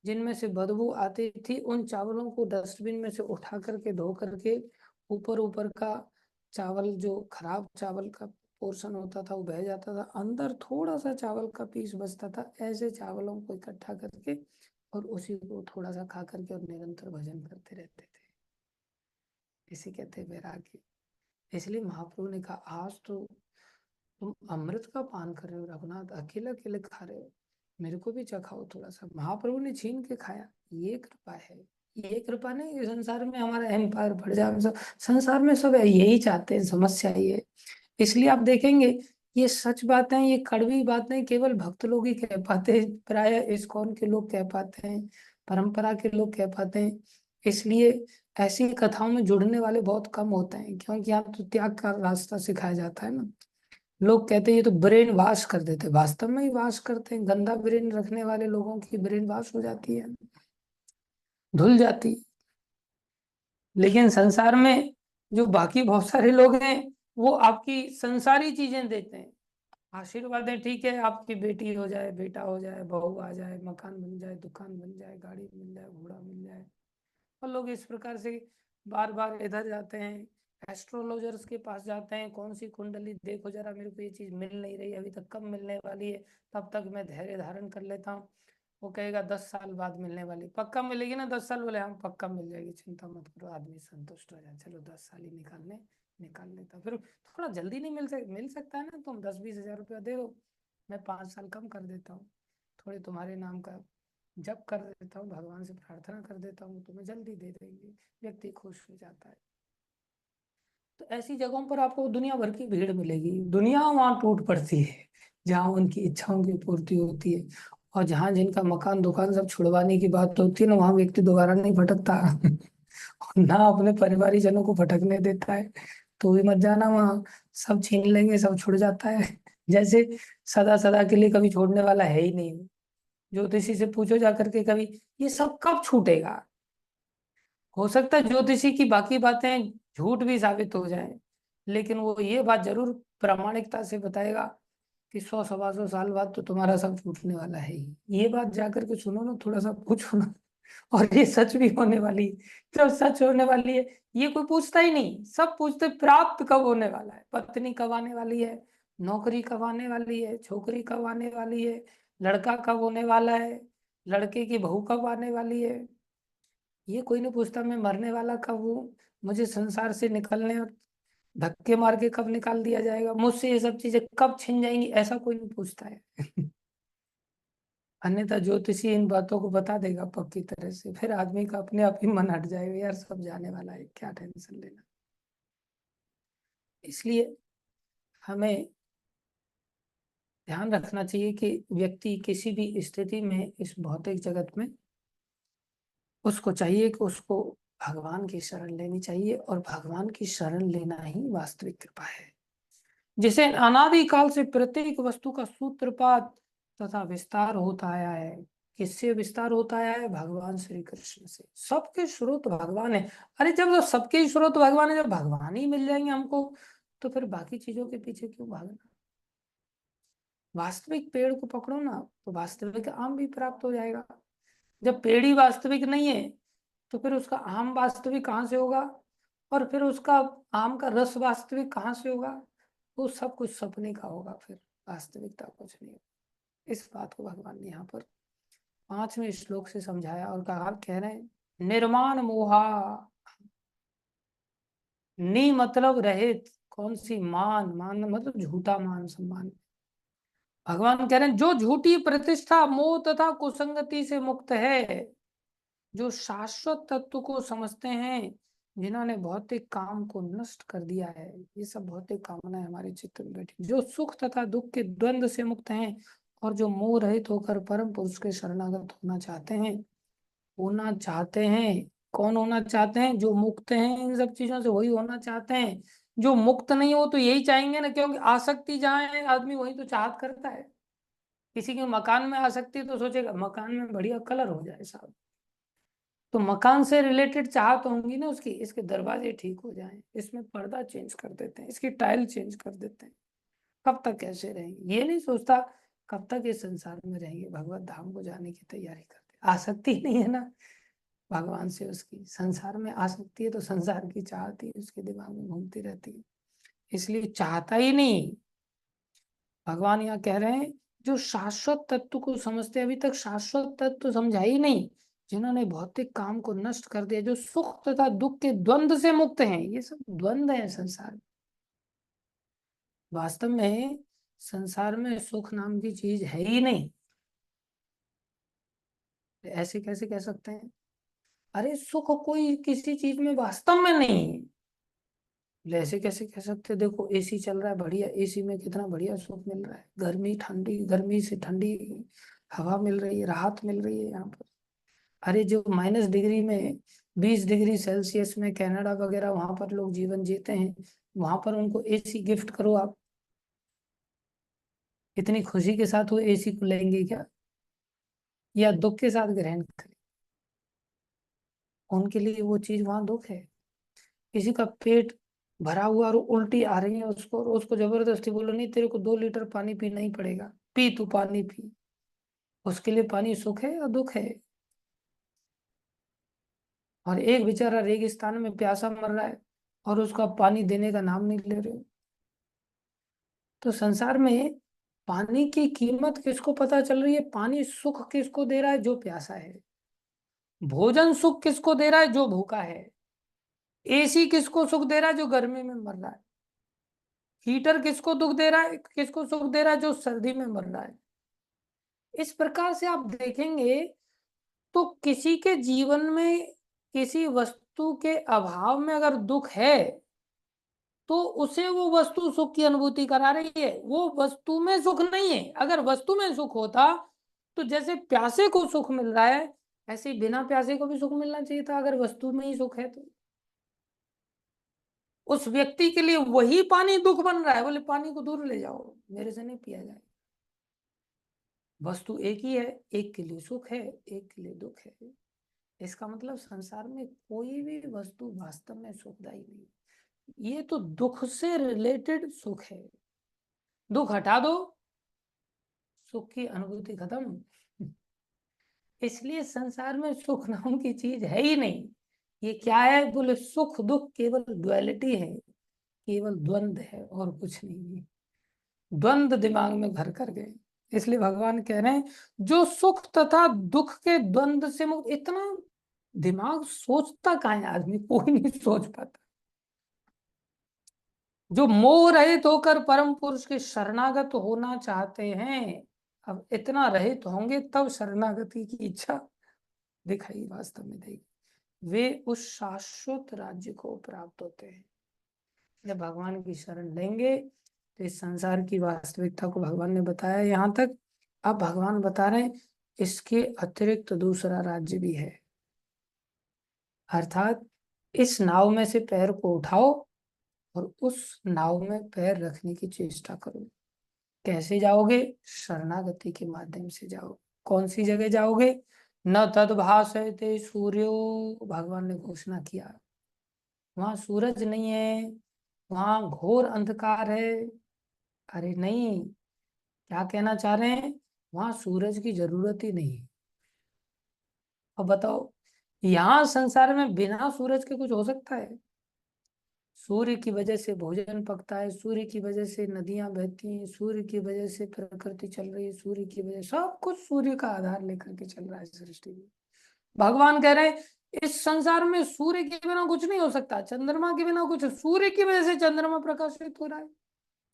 जिनमें से बदबू आती थी, उन चावलों को डस्टबिन में से उठा करके धो करके, ऊपर ऊपर का चावल, जो खराब चावल का पोर्शन होता था वो बह जाता था, अंदर थोड़ा सा चावल का पीस बचता था। ऐसे चावलों को इकट्ठा करके और उसी को थोड़ा सा खा करके और निरंतर भजन करते रहते थे। इसे कहते हैं वैराग्य। इसलिए महाप्रभु ने कहा आज तो तुम अमृत का पान कर रहे हो रघुनाथ, अकेले अकेले खा रहे हो, मेरे को भी चखाओ थोड़ा सा। महाप्रभु ने छीन के खाया। ये कृपा है। ये कृपा नहीं कि संसार में हमारा एम्पायर बढ़ जाए। हम सब संसार में सब यही चाहते हैं, समस्या ये है। इसलिए आप देखेंगे ये सच बातें, ये कड़वी बातें केवल भक्त लोग ही कह पाते हैं, प्राय इस्कॉन के लोग कह पाते हैं, परंपरा के लोग कह पाते हैं। इसलिए ऐसी कथाओं में जुड़ने वाले बहुत कम होते हैं, क्योंकि यहाँ तो त्याग का रास्ता सिखाया जाता है ना। लोग कहते हैं ये तो ब्रेन वॉश कर देते, वास्तव में ही वॉश करते हैं। गंदा ब्रेन रखने वाले लोगों की ब्रेन वॉश हो जाती है, धुल जाती है। लेकिन संसार में जो बाकी बहुत सारे लोग हैं, वो आपकी संसारी चीजें देते हैं, आशीर्वाद है, ठीक है, आपकी बेटी हो जाए, बेटा हो जाए, बहू आ जाए, मकान बन जाए, दुकान बन जाए, गाड़ी मिल जाए, घोड़ा मिल जाए। और लोग इस प्रकार से बार बार इधर जाते हैं, एस्ट्रोलॉजर्स के पास जाते हैं, कौन सी कुंडली देखो जरा, मेरे को ये चीज मिल नहीं रही अभी तक, कब मिलने वाली है, तब तक मैं धैर्य धारण कर लेता हूँ। वो कहेगा 10 साल बाद मिलने वाली, पक्का मिलेगी ना 10 साल? बोले हम पक्का मिल जाएगी, चिंता मत करो। आदमी संतुष्ट हो जाए, चलो 10 साल ही निकाल लेता। फिर थोड़ा जल्दी नहीं मिल सकता है ना, तुम 10-20 हजार रुपया दे दो, मैं 5 साल कम कर देता हूँ, थोड़े तुम्हारे नाम का जप कर देता हूँ, भगवान से प्रार्थना कर देता हूँ, तुम्हें जल्दी दे देंगे। व्यक्ति खुश हो जाता है। तो ऐसी जगहों पर आपको दुनिया भर की भीड़ मिलेगी, दुनिया वहां टूट पड़ती है जहाँ उनकी इच्छाओं की पूर्ति होती है। और जहाँ जिनका मकान दुकान सब छुड़वाने की बात होती है ना, वहां व्यक्ति दोबारा नहीं भटकता। और ना अपने परिवारी जनों को भटकने देता है। तो भी मत जाना वहां, सब छीन लेंगे, सब छुड़ जाता है। जैसे सदा सदा के लिए कभी छोड़ने वाला है ही नहीं। ज्योतिषी से पूछो जाकर के कभी, ये सब कब छूटेगा? हो सकता है ज्योतिषी की बाकी बातें झूठ भी साबित हो जाए, लेकिन वो ये बात जरूर प्रामाणिकता से बताएगा कि 100-125 साल बाद तो तुम्हारा सब छूटने वाला है ही। ये बात जाकर के सुनो ना, थोड़ा सा पूछो ना। और ये सच भी होने वाली है। जब सच होने वाली है, ये कोई पूछता ही नहीं, सब पूछते प्राप्त कब होने वाला है, पत्नी कब आने वाली है, नौकरी कब आने वाली है, छोकरी कब आने वाली है, लड़का कब होने वाला है, लड़के की बहू कब आने वाली है। ये कोई नहीं पूछता मैं मरने वाला कब हूँ, मुझे संसार से निकलने और धक्के मार के कब निकाल दिया जाएगा, मुझसे ये सब चीजें कब छिन जाएंगी, ऐसा कोई नहीं पूछता है। अन्यथा ज्योतिषी इन बातों को बता देगा पक्की तरह से, फिर आदमी का अपने आप ही मन हट जाएगा, यार सब जाने वाला है, क्या टेंशन लेना। इसलिए हमें ध्यान रखना चाहिए कि व्यक्ति किसी भी स्थिति में इस भौतिक जगत में उसको चाहिए कि उसको भगवान की शरण लेनी चाहिए, और भगवान की शरण लेना ही वास्तविक कृपा है, जिसे अनादि काल से प्रत्येक वस्तु का सूत्रपात तथा विस्तार होता आया है। किससे विस्तार होता आया है? भगवान श्री कृष्ण से। सबके स्रोत भगवान है। अरे जब सबके स्रोत भगवान है, जब भगवान ही मिल जाएंगे हमको, तो फिर बाकी चीजों के पीछे क्यों भागना? वास्तविक पेड़ को पकड़ो ना, तो वास्तविक आम भी प्राप्त हो जाएगा। जब पेड़ ही वास्तविक नहीं है, तो फिर उसका आम वास्तविक कहाँ से होगा? और फिर उसका आम का रस वास्तविक कहाँ से होगा? वो सब कुछ सपने का होगा, फिर वास्तविकता कुछ नहीं होगा। इस बात को भगवान ने यहाँ पर 5वें श्लोक से समझाया और कहा, कह रहे हैं, निर्माण मोहा, नी मतलब रहित, कौन सी? मान, मान मतलब झूठा मान सम्मान। भगवान कह रहे हैं, जो झूठी प्रतिष्ठा मोह तथा कुसंगति से मुक्त है, जो शाश्वत तत्व को समझते हैं, जिन्होंने भौतिक काम को नष्ट कर दिया है, ये सब भौतिक कामनाएं हमारे चित्त में बैठी, जो सुख तथा दुख के द्वंद से मुक्त हैं, और जो मोह रहित होकर परम पुरुष के शरणागत होना चाहते हैं, होना चाहते हैं। कौन होना चाहते हैं? जो मुक्त हैं इन सब चीजों से, वही होना चाहते हैं। जो मुक्त नहीं हो तो यही चाहेंगे ना, क्योंकि आसक्ति जहाँ है आदमी वही तो चाहत करता है। किसी के मकान में आसक्ति है तो सोचेगा मकान में बढ़िया कलर हो जाए साहब, तो मकान से रिलेटेड चाहत होंगी ना उसकी, इसके दरवाजे ठीक हो जाएं, इसमें पर्दा चेंज कर देते हैं, इसकी टाइल चेंज कर देते हैं। कब तक कैसे रहेंगे? ये नहीं सोचता कब तक इस संसार में रहेंगे, भगवत धाम को जाने की तैयारी करते। आसक्ति नहीं है ना भगवान से उसकी, संसार में आसक्ति है तो संसार की चाहत ही उसके दिमाग में घूमती रहती है, इसलिए चाहता ही नहीं। भगवान यहाँ कह रहे हैं, जो शाश्वत तत्व को समझते, अभी तक शाश्वत तत्व समझा ही नहीं, जिन्होंने भौतिक काम को नष्ट कर दिया, जो सुख तथा दुख के द्वंद से मुक्त हैं। ये सब द्वंद है संसार में। वास्तव में संसार में सुख नाम की चीज है ही नहीं। ऐसे कैसे कह सकते हैं? अरे सुख कोई किसी चीज में वास्तव में नहीं है। ऐसे कैसे कह सकते? देखो एसी चल रहा है बढ़िया, एसी में कितना बढ़िया सुख मिल रहा है, गर्मी ठंडी, गर्मी से ठंडी हवा मिल रही है, राहत मिल रही है यहाँ पर। अरे जो -डिग्री में, 20 डिग्री सेल्सियस में कनाडा वगैरह वहां पर लोग जीवन जीते हैं, वहां पर उनको एसी गिफ्ट करो आप, इतनी खुशी के साथ वो एसी को लेंगे क्या? या दुख के साथ ग्रहण करें? उनके लिए वो चीज वहां दुख है। किसी का पेट भरा हुआ और उल्टी आ रही है उसको, और उसको जबरदस्ती बोलो नहीं तेरे को 2 लीटर पानी पीना ही पड़ेगा, पी तू पानी पी। उसके लिए पानी सुख है या दुख है? और एक बेचारा रेगिस्तान में प्यासा मर रहा है, और उसका पानी देने का नाम नहीं ले रहे हो। तो संसार में पानी की कीमत किसको पता चल रही है? पानी सुख किसको दे रहा है? जो प्यासा है। भोजन सुख किसको दे रहा है? जो भूखा है। एसी किसको सुख दे रहा है? जो गर्मी में मर रहा है। हीटर किसको दुख दे रहा है, किसको सुख दे रहा है? जो सर्दी में मर रहा है। इस प्रकार से आप देखेंगे तो किसी के जीवन में किसी वस्तु के अभाव में अगर दुख है, तो उसे वो वस्तु सुख की अनुभूति करा रही है, वो वस्तु में सुख नहीं है। अगर वस्तु में सुख होता, तो जैसे प्यासे को सुख मिल रहा है, ऐसे ही बिना प्यासे को भी सुख मिलना चाहिए था, अगर वस्तु में ही सुख है तो। उस व्यक्ति के लिए वही पानी दुख बन रहा है, बोले पानी को दूर ले जाओ, मेरे से नहीं पिया जाए। वस्तु एक ही है, एक के लिए सुख है, एक के लिए दुख है। इसका मतलब संसार में कोई भी वस्तु वास्तव में सुखदायी नहीं। ये तो दुख से रिलेटेड सुख है। दुख हटा दो, सुख की अनुभूति खत्म। इसलिए संसार में सुख नाम की चीज है ही नहीं। ये क्या है? बोले सुख दुख केवल ड्युअलिटी है, केवल द्वंद है और कुछ नहीं है। द्वंद दिमाग में घर कर गए। इसलिए भगवान कह रहे हैं, जो सुख तथा दुख के द्वंद से मुक्त, इतना दिमाग सोचता कहाँ है आदमी? कोई नहीं सोच पाता। जो मोह रहित होकर परम पुरुष के शरणागत होना चाहते हैं, अब इतना रहित होंगे तब शरणागति की इच्छा दिखाई वास्तव में देगी। वे उस शाश्वत राज्य को प्राप्त होते हैं। जब भगवान की शरण लेंगे, तो इस संसार की वास्तविकता को भगवान ने बताया यहाँ तक। अब भगवान बता रहे हैं इसके अतिरिक्त दूसरा राज्य भी है। अर्थात इस नाव में से पैर को उठाओ और उस नाव में पैर रखने की चेष्टा करो। कैसे जाओगे? शरणागति के माध्यम से जाओ। कौन सी जगह जाओगे? न तद्भासयते सूर्यो, भगवान ने घोषणा किया वहां सूरज नहीं है, वहां घोर अंधकार है। अरे नहीं, क्या कहना चाह रहे हैं? वहां सूरज की जरूरत ही नहीं है। अब बताओ, यहाँ संसार में बिना सूरज के कुछ हो सकता है? सूर्य की वजह से भोजन पकता है, सूर्य की वजह से नदियां बहती हैं, सूर्य की वजह से प्रकृति चल रही है, सूर्य की वजह सब कुछ सूर्य का आधार लेकर के चल रहा है सृष्टि में। भगवान कह रहे हैं इस संसार में सूर्य के बिना कुछ नहीं हो सकता, चंद्रमा के बिना कुछ, सूर्य की वजह से चंद्रमा प्रकाशित हो रहा है।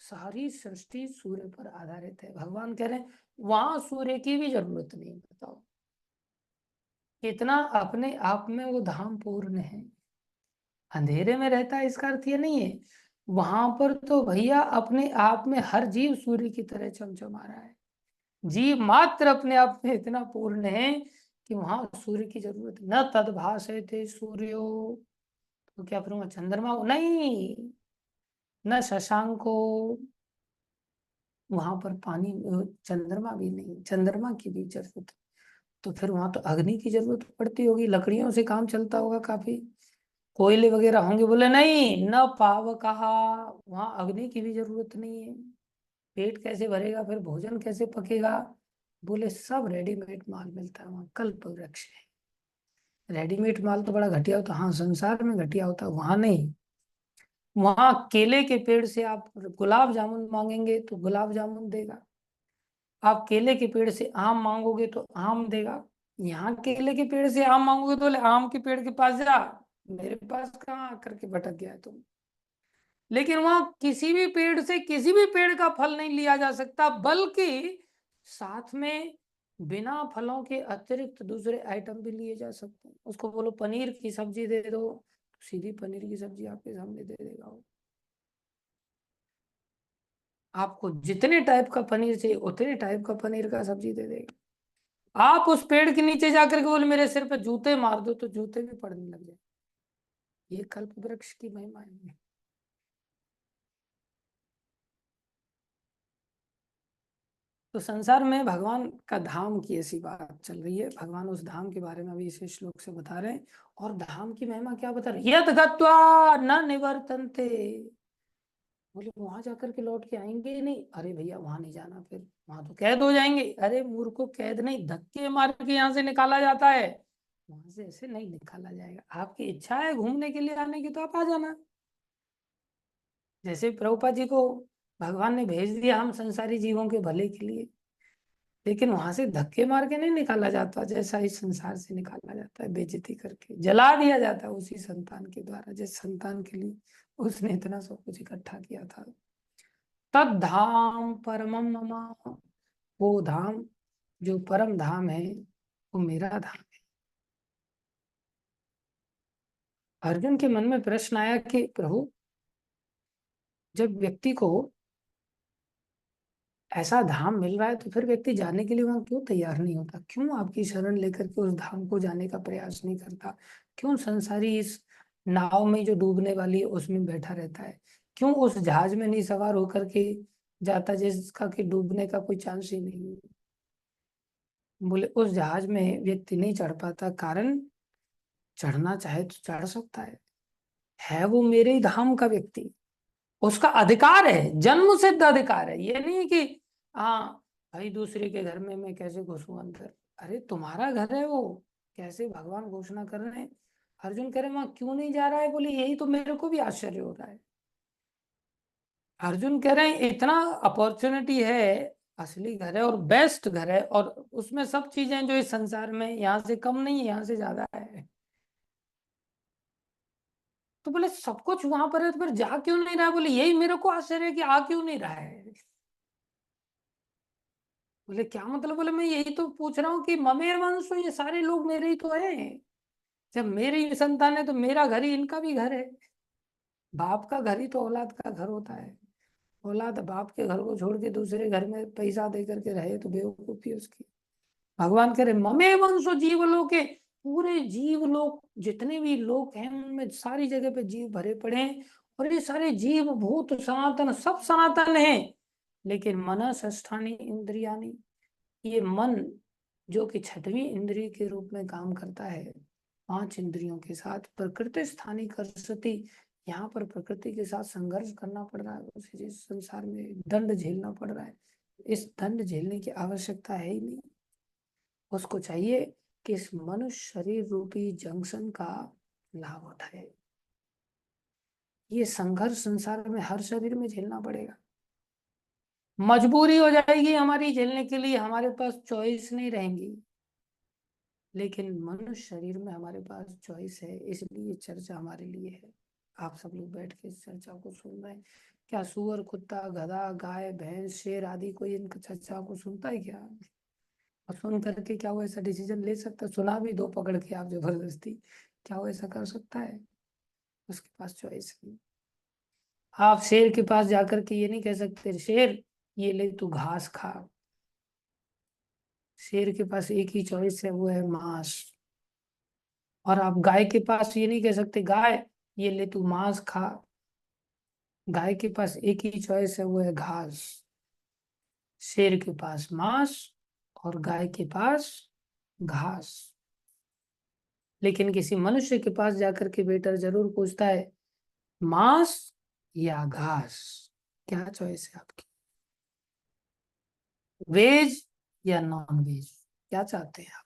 सारी सृष्टि सूर्य पर आधारित है। भगवान कह रहे हैं वहां सूर्य की भी जरूरत नहीं। बताओ कितना अपने आप में वो धाम पूर्ण है। अंधेरे में रहता है इसका अर्थ ये नहीं है, वहां पर तो भैया अपने आप में हर जीव सूर्य की तरह चमचमा रहा है। जीव मात्र अपने आप में इतना पूर्ण है कि वहां सूर्य की जरूरत न तद्भासयते सूर्यो। तो क्या करूंगा? चंद्रमा नहीं, न शशांको, वहां पर पानी, चंद्रमा भी नहीं, चंद्रमा की भी जरूरत। तो फिर वहां तो अग्नि की जरूरत पड़ती होगी, लकड़ियों से काम चलता होगा काफी, कोयले वगैरह होंगे। बोले नहीं, न पाव कहा, वहां अग्नि की भी जरूरत नहीं है। पेट कैसे भरेगा, फिर भोजन कैसे पकेगा? बोले सब रेडीमेड माल मिलता है वहां, कल्प वृक्ष है। रेडीमेड माल तो बड़ा घटिया होता, हाँ संसार में घटिया होता, वहां नहीं। वहां केले के पेड़ से आप गुलाब जामुन मांगेंगे तो गुलाब जामुन देगा, आप केले के पेड़ से आम मांगोगे तो आम देगा। यहाँ केले के पेड़ से आम मांगोगे तो बोले आम के पेड़ के पास जा, मेरे पास कहाँ आकर के भटक गया है तुम। लेकिन वहां किसी भी पेड़ से किसी भी पेड़ का फल नहीं लिया जा सकता, बल्कि साथ में बिना फलों के अतिरिक्त दूसरे आइटम भी लिए जा सकते हैं। उसको बोलो पनीर की सब्जी दे दो, तो सीधी पनीर की सब्जी आपके सामने दे देगा वो। आपको जितने टाइप का पनीर चाहिए उतने टाइप का पनीर का सब्जी दे देगा। आप उस पेड़ के नीचे जाकर के बोले मेरे सिर पे जूते मार दो, तो जूते भी पड़ने लग जाए। ये कल्प वृक्ष की महिमा है। तो संसार में भगवान का धाम की ऐसी बात चल रही है, भगवान उस धाम के बारे में अभी इसे श्लोक से बता रहे हैं। और धाम की महिमा क्या बता रहे हैं? यद गत्वा न निवर्तन्ते, बोले वहां जाकर के लौट के आएंगे ही नहीं। अरे भैया वहां नहीं जाना, फिर वहां तो कैद हो जाएंगे। अरे मूर्खों, कैद नहीं, धक्के मार के यहाँ से निकाला जाता है। वहां से ऐसे नहीं निकाला जाएगा। आपकी इच्छा है घूमने के लिए आने की तो आप आ जाना। जैसे प्रभुपा जी को भगवान ने भेज दिया हम संसारी जीवों के भले के लिए, लेकिन वहां से धक्के मार के नहीं निकाला जाता, जैसा इस संसार से निकाला जाता है, बेइज्जती करके जला दिया जाता है उसी संतान के द्वारा, जिस संतान के लिए उसने इतना सब कुछ इकट्ठा किया था। तद धाम परमम मम, वो धाम जो परम धाम है वो मेरा धाम है। अर्जुन के मन में प्रश्न आया कि प्रभु, जब व्यक्ति को ऐसा धाम मिल रहा है तो फिर व्यक्ति जाने के लिए वहां क्यों तैयार नहीं होता? क्यों आपकी शरण लेकर के उस धाम को जाने का प्रयास नहीं करता? क्यों संसारी इस नाव में जो डूबने वाली है उसमें बैठा रहता है? क्यों उस जहाज में नहीं सवार होकर के जाता जिसका कि डूबने का कोई चांस ही नहीं है? बोले उस जहाज में व्यक्ति नहीं चढ़ पाता, कारण चढ़ना चाहे तो चढ़ सकता है वो मेरे ही धाम का व्यक्ति, उसका अधिकार है, जन्म सिद्ध अधिकार है। ये नहीं कि हाँ भाई दूसरे के घर में मैं कैसे घुसूं अंदर। अरे तुम्हारा घर है वो, कैसे भगवान घोषणा कर रहे हैं। अर्जुन कह रहे वहां क्यों नहीं जा रहा है? बोले यही तो मेरे को भी आश्चर्य हो रहा है। अर्जुन कह रहे हैं इतना अपॉर्चुनिटी है, असली घर है और बेस्ट घर है, और उसमें सब चीजें जो इस संसार में यहाँ से कम नहीं है, यहाँ से ज्यादा है। तो बोले सब कुछ वहां पर है तो फिर जा क्यों नहीं रहा है? बोले यही मेरे को आश्चर्य है कि आ क्यों नहीं रहा है। बोले क्या मतलब? बोले मैं यही तो पूछ रहा हूँ कि ममेर वंश, ये सारे लोग मेरे ही तो हैं। जब मेरी ही संतान है तो मेरा घर ही इनका भी घर है। बाप का घर ही तो औलाद का घर होता है। औलाद बाप के घर को छोड़ के दूसरे घर में पैसा दे करके रहे तो बेवकूफी उसकी। भगवान कह रहे ममे वंशो जीव लोके, पूरे जीव लोग जितने भी लोग हैं उनमें सारी जगह पे जीव भरे पड़े हैं, और ये सारे जीव भूत सनातन सब सनातन है। लेकिन मनस षष्ठानी इंद्रियानी, ये मन जो कि छठवीं इंद्रिय के रूप में काम करता है, पांच इंद्रियों के साथ प्रकृति स्थानी करसती, यहाँ पर प्रकृति के साथ संघर्ष करना पड़ रहा है उसे, इस संसार में दंड झेलना पड़ रहा है। इस दंड झेलने की आवश्यकता है ही नहीं, उसको चाहिए कि इस मनुष्य शरीर रूपी जंक्शन का लाभ उठाए। ये संघर्ष संसार में हर शरीर में झेलना पड़ेगा, मजबूरी हो जाएगी हमारी झेलने के लिए, हमारे पास चॉइस नहीं रहेंगी। लेकिन मनुष्य शरीर में हमारे पास चॉइस है, इसलिए चर्चा हमारे लिए है। आप सब लोग बैठ के इस चर्चा को सुन रहे हैं। क्या सुअर कुत्ता गधा गाय भैंस शेर आदि कोई इन चर्चा को सुनता है क्या? और सुन करके क्या वो ऐसा डिसीजन ले सकता? सुना भी दो पकड़ के आप जबरदस्ती, क्या वो ऐसा कर सकता है? उसके पास चॉइस नहीं। आप शेर के पास जाकर के ये नहीं कह सकते शेर ये ले तू घास खा। शेर के पास एक ही चॉइस है, वो है मांस। और आप गाय के पास ये नहीं कह सकते गाय ये ले तू मांस खा। गाय के पास एक ही चॉइस है, वो है घास। शेर के पास मांस और गाय के पास घास। लेकिन किसी मनुष्य के पास जाकर के वेटर जरूर पूछता है मांस या घास, क्या चॉइस है आपकी, वेज या नॉन वेज, क्या चाहते हैं आप?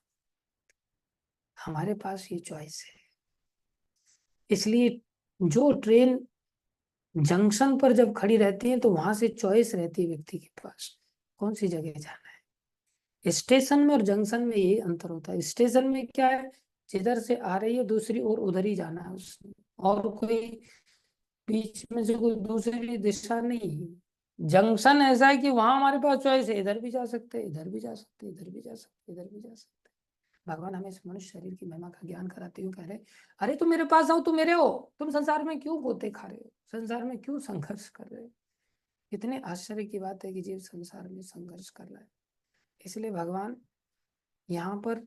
हमारे पास ये चॉइस है। इसलिए जो ट्रेन जंक्शन पर जब खड़ी रहती है तो वहां से चॉइस रहती है व्यक्ति के पास कौन सी जगह जाना है। स्टेशन में और जंक्शन में यही अंतर होता है। स्टेशन में क्या है, जिधर से आ रही है दूसरी ओर उधर ही जाना है उसने, और कोई बीच में से कोई दूसरी दिशा नहीं है। जंक्शन ऐसा है कि वहां हमारे पास चॉइस है, इधर भी जा सकते हैं, इधर भी जा सकते हैं, इधर भी जा सकते हैं, इधर भी जा सकते हैं। भगवान हमें इस मनुष्य शरीर की महिमा का ज्ञान कराते हुए कह रहे अरे तुम मेरे पास आओ, तुम मेरे हो, तुम संसार में क्यों गोते खा रहे हो, संसार में क्यों संघर्ष कर रहे हो? कितने आश्चर्य की बात है कि जीव संसार में संघर्ष कर रहा है। इसलिए भगवान यहाँ पर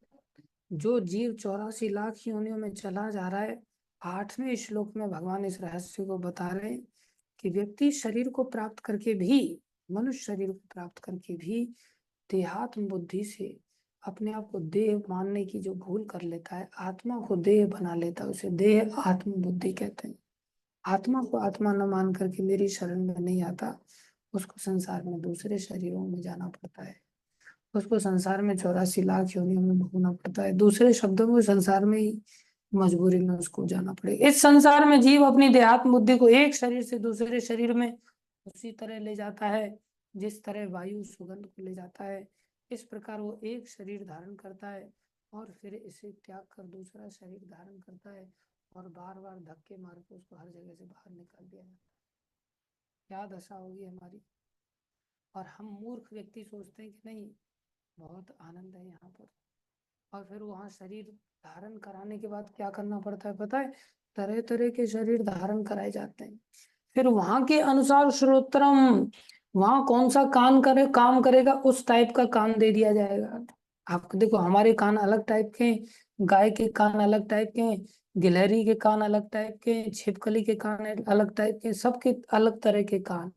जो जीव 84 लाख योनियों में चला जा रहा है, 8वें श्लोक में भगवान इस रहस्य को बता रहे हैं कि व्यक्ति शरीर को प्राप्त करके भी, मनुष्य शरीर को प्राप्त करके भी देहात्म बुद्धि से अपने आप को देह मानने की जो भूल कर लेता है, आत्मा को देह बना लेता है, उसे देह आत्म बुद्धि कहते हैं। आत्मा को आत्मा न मान करके मेरी शरण में नहीं आता, उसको संसार में दूसरे शरीरों में जाना पड़ता है, उसको संसार में 84 लाख योनियों में भोगना पड़ता है। दूसरे शब्दों में संसार में ही मजबूरी में उसको जाना पड़ेगा। इस संसार में जीव अपनी देहात्म बुद्धि को एक शरीर से दूसरे शरीर में उसी तरह ले जाता है जिस तरह वायु सुगंध को ले जाता है। इस प्रकार वो एक शरीर धारण करता है और फिर इसे त्याग कर दूसरा शरीर धारण करता है, और बार बार धक्के मार के उसको हर जगह से बाहर निकाल दिया जाता है। क्या दशा होगी हमारी। और हम मूर्ख व्यक्ति सोचते हैं कि नहीं बहुत आनंद है यहाँ पर, और फिर वहां शरीर धारण कराने के बाद क्या करना पड़ता है पता है? तरह तरह के शरीर धारण कराए जाते हैं। फिर वहां के अनुसार श्रोत्रम, वहां कौन सा काम करेगा उस टाइप का कान दे दिया जाएगा। आपको देखो हमारे कान अलग टाइप के हैं, गाय के कान अलग टाइप के हैं, गिलहरी के कान अलग टाइप के हैं, छिपकली के कान अलग टाइप के हैं, सबके अलग तरह के कान।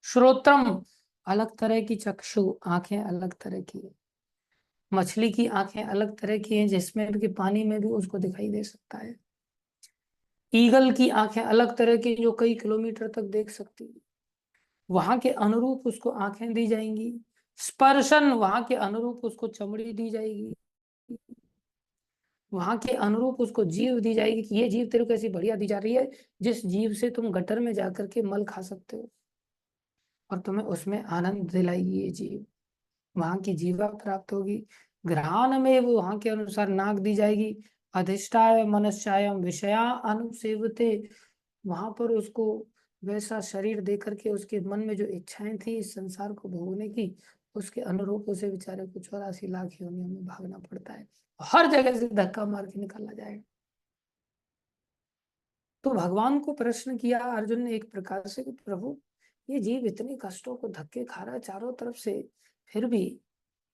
श्रोत्रम, अलग तरह की चक्षु, आंखें अलग तरह की। मछली की आंखें अलग तरह की हैं जिसमें भी कि पानी में भी उसको दिखाई दे सकता है। ईगल की आंखें अलग तरह की जो कई किलोमीटर तक देख सकती है। वहां के अनुरूप उसको आंखें दी जाएंगी। स्पर्शन, वहां के अनुरूप उसको चमड़ी दी जाएगी। वहां के अनुरूप उसको जीव दी जाएगी कि ये जीव तेरे को ऐसी बढ़िया दी जा रही है जिस जीव से तुम गटर में जाकर के मल खा सकते हो, और तुम्हें उसमें आनंद दिलाएगी ये जीव। वहां की जीवा प्राप्त होगी। घ्राण में वो वहां के अनुसार नाक दी जाएगी। अधिष्ठाय मनश्चायम विषया अनुसेवते, वहां पर उसको वैसा शरीर दे करके उसके मन में जो इच्छाएं थी इस संसार को भोगने की, उसके अनुरूप उसे बेचारे को 84 लाख योनियों में भागना पड़ता है, हर जगह से धक्का मार के निकाला जाएगा। तो भगवान को प्रश्न किया अर्जुन ने एक प्रकार से कि प्रभु ये जीव इतने कष्टों को धक्के खा रहा है चारों तरफ से, फिर भी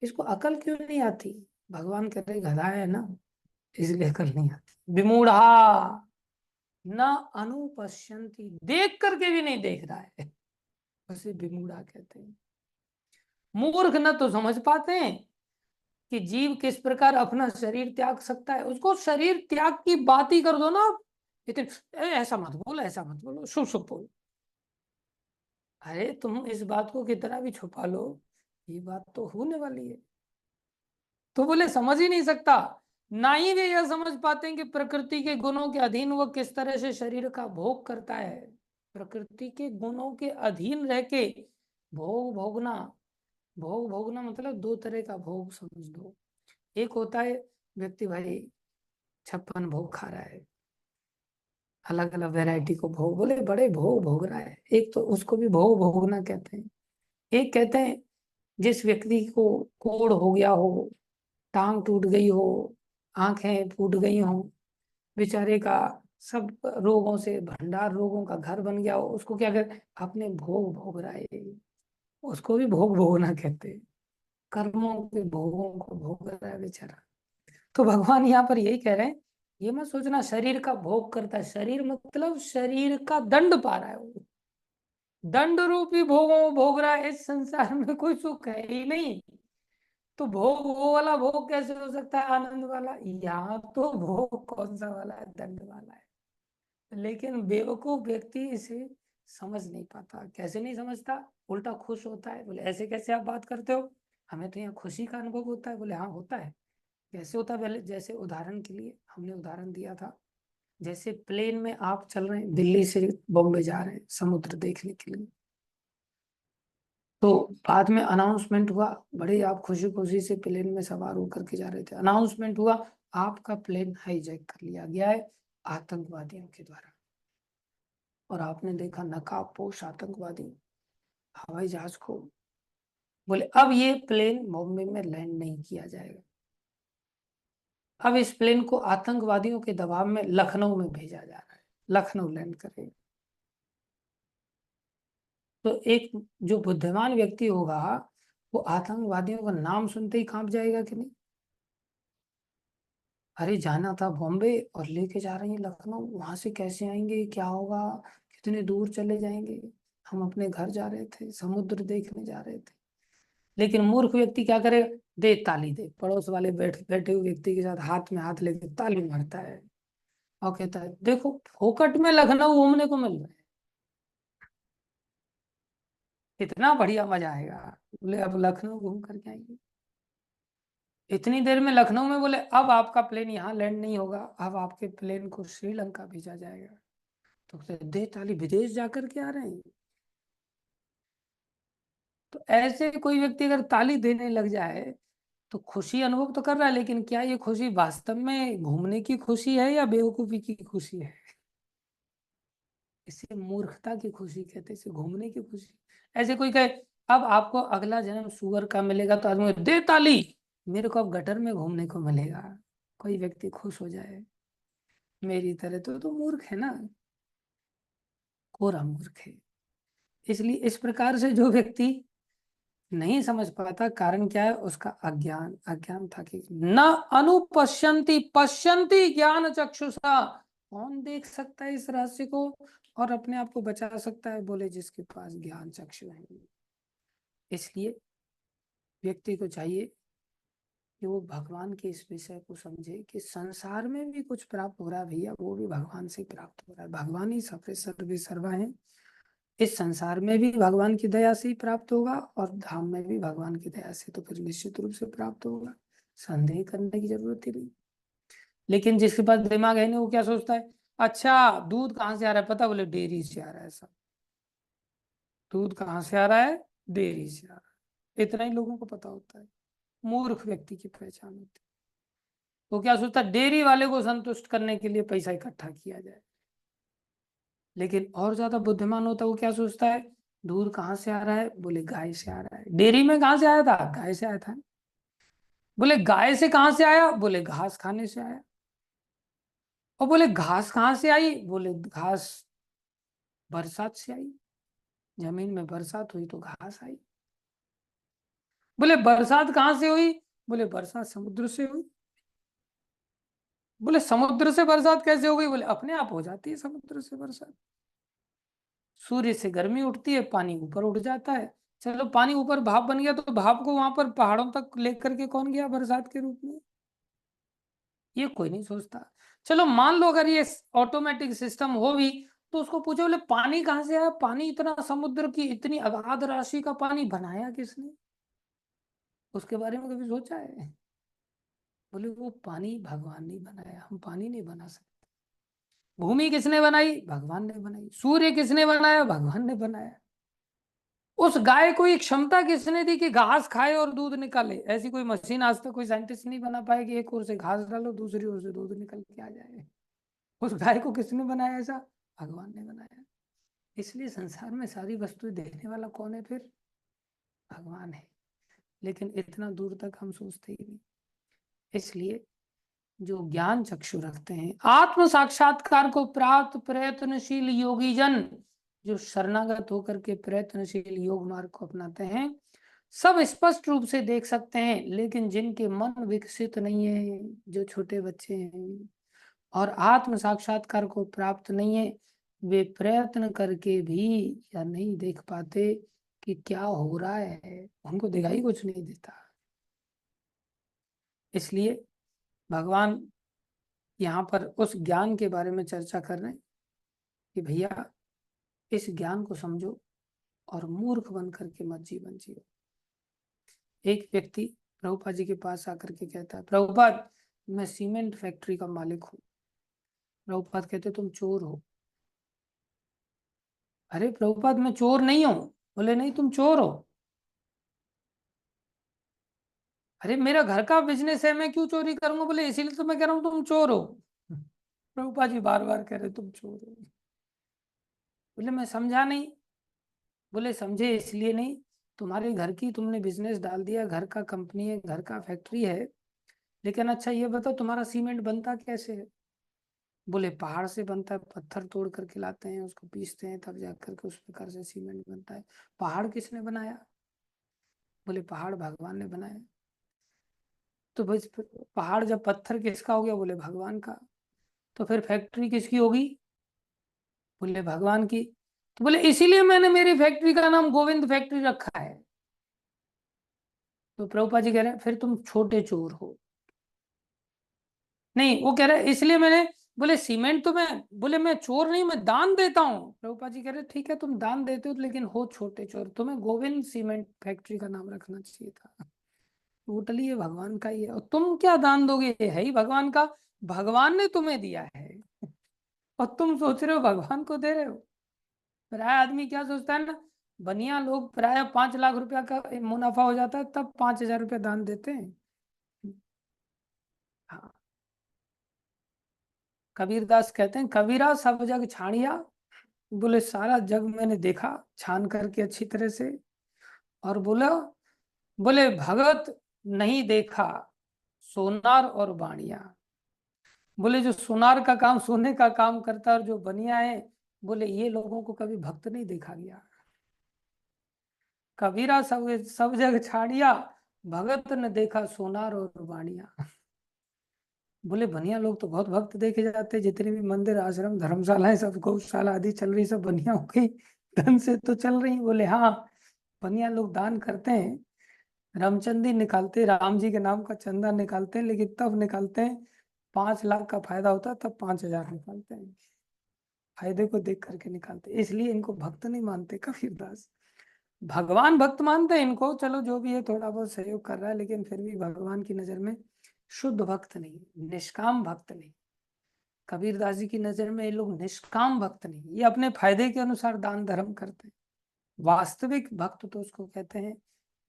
इसको अकल क्यों नहीं आती? भगवान कह रहे गधा है ना, इसलिए अकल नहीं आती। विमूढ़ा न अनुपश्यंती, देख करके भी नहीं देख रहा है, उसे विमूढ़ा कहते हैं। मूर्ख न तो समझ पाते हैं कि जीव किस प्रकार अपना शरीर त्याग सकता है। उसको शरीर त्याग की बात ही कर दो ना, इतने ऐसा मत बोलो, ऐसा मत बोलो, शुभ शुभ बोलो। अरे तुम इस बात को कितना भी छुपा लो, ये बात तो होने वाली है। तो बोले समझ ही नहीं सकता। ना ही वे यह समझ पाते हैं कि प्रकृति के गुणों के अधीन वह किस तरह से शरीर का भोग करता है। प्रकृति के गुणों के अधीन रह के भोग भोगना, भोग भोगना मतलब दो तरह का भोग समझ लो। एक होता है व्यक्ति भाई 56 भोग खा रहा है, अलग अलग वैरायटी को भोग, बोले बड़े भोग भोग रहा है, एक तो उसको भी भोग भोगना कहते हैं। एक कहते हैं जिस व्यक्ति को कोढ़ हो गया हो, टांग टूट गई हो, आंखें फूट गई हो, बेचारे का सब रोगों से भंडार रोगों का घर बन गया हो, उसको क्या कहते हैं? अपने भोग भोग रहा है, उसको भी भोग भोगना कहते हैं। कर्मों के भोगों को भोग रहा है बेचारा। तो भगवान यहाँ पर यही कह रहे हैं, ये मत सोचना शरीर का भोग करता है, शरीर मतलब शरीर का दंड पा रहा है वो, दंड रूपी भोगों को भोग रहा है। इस संसार में कोई सुख है ही नहीं, तो भोग वो वाला भोग कैसे हो सकता है आनंद वाला? यहाँ तो भोग कौन सा वाला है? दंड वाला है। लेकिन बेवकूफ व्यक्ति इसे समझ नहीं पाता। कैसे नहीं समझता? उल्टा खुश होता है, बोले ऐसे कैसे आप बात करते हो, हमें तो यहाँ खुशी का अनुभव होता है। बोले हाँ होता है। कैसे होता है? पहले जैसे उदाहरण के लिए हमने उदाहरण दिया था, जैसे प्लेन में आप चल रहे हैं, दिल्ली से बॉम्बे जा रहे हैं समुद्र देखने के लिए, तो बाद में अनाउंसमेंट हुआ, बड़े आप खुशी खुशी से प्लेन में सवार होकर के जा रहे थे, अनाउंसमेंट हुआ आपका प्लेन हाईजैक कर लिया गया है आतंकवादियों के द्वारा। और आपने देखा नकाबपोश आतंकवादी हवाई जहाज को, बोले अब ये प्लेन बॉम्बे में लैंड नहीं किया जाएगा, अब इस प्लेन को आतंकवादियों के दबाव में लखनऊ में भेजा जा रहा है, लखनऊ लैंड करेगा। तो एक जो बुद्धिमान व्यक्ति होगा वो आतंकवादियों का नाम सुनते ही कांप जाएगा कि नहीं? अरे जाना था बॉम्बे और लेके जा रही है लखनऊ, वहां से कैसे आएंगे, क्या होगा, कितने दूर चले जाएंगे, हम अपने घर जा रहे थे, समुद्र देखने जा रहे थे। लेकिन मूर्ख व्यक्ति क्या करेगा? दे ताली दे, पड़ोस वाले बैठे हुए व्यक्ति के साथ हाथ में हाथ लेके ताली मारता है और कहता है देखो फोकट में लखनऊ घूमने को मिल रहा है, इतना बढ़िया मजा आएगा। बोले अब लखनऊ घूम करके आएंगे, इतनी देर में लखनऊ में, बोले अब आपका प्लेन यहाँ लैंड नहीं होगा, अब आपके प्लेन को श्रीलंका भेजा जाएगा। तो दे ताली, विदेश जाकर के आ रहे हैं। तो ऐसे कोई व्यक्ति अगर ताली देने लग जाए तो खुशी अनुभव तो कर रहा है, लेकिन क्या ये खुशी वास्तव में घूमने की खुशी है या बेवकूफी की खुशी है? इसे मूर्खता की खुशी कहते हैं, इसे घूमने की खुशी। ऐसे कोई कहे अब आपको अगला जन्म सुअर का मिलेगा, तो आदमी दे ताली, मेरे को अब गटर में घूमने को मिलेगा, कोई व्यक्ति खुश हो जाए मेरी तरह, तो मूर्ख है ना, कोरा मूर्ख है। इसलिए इस प्रकार से जो व्यक्ति नहीं समझ पाता, कारण क्या है? उसका अज्ञान, अज्ञान था कि न अनुपश्यंती, पश्यंती ज्ञान चक्षुषा, कौन देख सकता है इस रहस्य को और अपने आप को बचा सकता है? बोले जिसके पास ज्ञान चक्षु है। इसलिए व्यक्ति को चाहिए कि वो भगवान के इस विषय को समझे कि संसार में भी कुछ प्राप्त हो रहा है भैया, वो भी भगवान से प्राप्त हो रहा है, भगवान ही सबसे सर्वे सर्वा है। इस संसार में भी भगवान की दया से ही प्राप्त होगा और धाम में भी भगवान की दया से तो फिर निश्चित रूप से प्राप्त होगा, संदेह करने की जरूरत ही नहीं। लेकिन जिसके पास दिमाग है नहीं, वो क्या सोचता है, अच्छा दूध कहाँ से आ रहा है पता? बोले डेयरी से आ रहा है। सब दूध कहाँ से आ रहा है? डेयरी से आ रहा है, इतना ही लोगों को पता होता है। मूर्ख व्यक्ति की पहचान होती है। वो क्या सोचता है? डेयरी वाले को संतुष्ट करने के लिए पैसा इकट्ठा किया जाए। लेकिन और ज्यादा बुद्धिमान होता है, वो क्या सोचता है? दूध कहाँ से आ रहा है? बोले गाय से आ रहा है। डेयरी में कहाँ से आया था? गाय से आया था। बोले गाय से कहाँ से आया? बोले घास खाने से आया। और बोले घास कहाँ से आई? बोले घास बरसात से आई। जमीन में बरसात हुई तो घास आई। बोले बरसात कहाँ से हुई? बोले बरसात समुद्र से हुई। बोले समुद्र से बरसात कैसे हो गई? बोले अपने आप हो जाती है समुद्र से बरसात। सूर्य से गर्मी उठती है, पानी ऊपर उठ जाता है। चलो पानी ऊपर भाप बन गया, तो भाप को वहां पर पहाड़ों तक लेकर के कौन गया बरसात के रूप में? ये कोई नहीं सोचता। चलो मान लो अगर ये ऑटोमेटिक सिस्टम हो भी, तो उसको पूछो बोले पानी कहाँ से आया? पानी इतना समुद्र की इतनी अगाध राशि का पानी बनाया किसने? उसके बारे में कभी सोचा है? बोले वो पानी भगवान ने बनाया, हम पानी नहीं बना सकते। भूमि किसने बनाई? भगवान ने बनाई। सूर्य किसने बनाया? भगवान ने बनाया। उस गाय को एक क्षमता किसने दी कि घास खाए और दूध निकाले? ऐसी कोई मशीन आज तक कोई साइंटिस्ट नहीं बना पाया कि एक ओर से घास डालो, दूसरी ओर से दूध निकल के आ जाए। उस गाय को किसने बनाया ऐसा? भगवान ने बनाया। इसलिए संसार में सारी वस्तुएं देखने वाला कौन है फिर? भगवान है। लेकिन इतना दूर तक हम सोचते ही नहीं। इसलिए जो ज्ञान चक्षु रखते हैं, आत्म साक्षात्कार को प्राप्त प्रयत्नशील योगी जन, जो शरणागत होकर के प्रयत्नशील योग मार्ग को अपनाते हैं, सब स्पष्ट रूप से देख सकते हैं। लेकिन जिनके मन विकसित नहीं है, जो छोटे बच्चे हैं और आत्म साक्षात्कार को प्राप्त नहीं है, वे प्रयत्न करके भी या नहीं देख पाते कि क्या हो रहा है। उनको दिखाई कुछ नहीं देता। इसलिए भगवान यहाँ पर उस ज्ञान के बारे में चर्चा कर रहे हैं कि भैया इस ज्ञान को समझो और मूर्ख बन करके मत जीवन जियो। एक व्यक्ति प्रभुपाद जी के पास आकर के कहता है, प्रभुपाद मैं सीमेंट फैक्ट्री का मालिक हूँ। प्रभुपाद कहते तुम चोर हो। अरे प्रभुपाद मैं चोर नहीं हूँ। बोले नहीं तुम चोर हो। अरे मेरा घर का बिजनेस है, मैं क्यों चोरी करूंगा? बोले इसीलिए तो मैं कह रहा हूँ तुम चोर हो। प्रभुपाद जी बार बार कह रहे तुम चोर हो। बोले मैं समझा नहीं। बोले समझे इसलिए नहीं, तुम्हारे घर की तुमने बिजनेस डाल दिया, घर का कंपनी है, घर का फैक्ट्री है। लेकिन अच्छा ये बताओ तुम्हारा सीमेंट बनता कैसे है? बोले पहाड़ से बनता है, पत्थर तोड़ करके लाते हैं, उसको पीसते हैं, तब जाकर के उस प्रकार से सीमेंट बनता है। पहाड़ किसने बनाया? बोले पहाड़ भगवान ने बनाया। तो बस पहाड़ जब पत्थर किसका हो गया? बोले भगवान का। तो फिर फैक्ट्री किसकी होगी? बोले भगवान की। तो बोले इसीलिए मैंने मेरी फैक्ट्री का नाम गोविंद फैक्ट्री रखा है। तो प्रभुपा जी कह रहे हैं फिर तुम छोटे चोर हो। नहीं वो कह रहे इसलिए मैंने, बोले सीमेंट तो मैं, बोले मैं चोर नहीं, मैं दान देता हूँ। प्रभुपा जी कह रहे ठीक है तुम दान देते हो लेकिन हो छोटे चोर, तुम्हें गोविंद सीमेंट फैक्ट्री का नाम रखना चाहिए था। टोटली ये भगवान का ही है, और तुम क्या दान दोगे? ये है ही भगवान का। भगवान ने तुम्हें दिया है और तुम सोच रहे हो भगवान को दे रहे हो। प्राय आदमी क्या सोचता है ना, बनिया लोग प्राय 5 लाख रुपया का मुनाफा हो जाता है तब 5,000 रुपया दान देते हैं। हाँ। कबीरदास कहते हैं कबीरा सब जग छाणिया। बोले सारा जग मैंने देखा छान करके अच्छी तरह से। और बोला, बोले भगत नहीं देखा सोनार और बाणिया। बोले जो सोनार का काम, सोने का काम करता है और जो बनिया है, बोले ये लोगों को कभी भक्त नहीं देखा गया। कबीरा सब सब जग छाड़िया, भगत ने देखा सोनार और बाणिया। बोले बनिया लोग तो बहुत भक्त देखे जाते हैं, जितने भी मंदिर आश्रम धर्मशालाएं सब गौशाला आदि चल रही सब बनिया हो गई, धन से तो चल रही। बोले हाँ बनिया लोग दान करते हैं, रामचंदी निकालते, राम जी के नाम का चंदा निकालते हैं, लेकिन तब निकालते हैं 5 लाख का फायदा होता है तब 5,000 निकालते हैं। फायदे को देख करके निकालते हैं। इसलिए इनको भक्त नहीं मानते कबीरदास। भगवान भक्त मानते हैं इनको, चलो जो भी है थोड़ा बहुत सहयोग कर रहा है, लेकिन फिर भी भगवान की नजर में शुद्ध भक्त नहीं, निष्काम भक्त नहीं। कबीरदास जी की नजर में ये लोग निष्काम भक्त नहीं, ये अपने फायदे के अनुसार दान धर्म करते हैं। वास्तविक भक्त तो उसको कहते हैं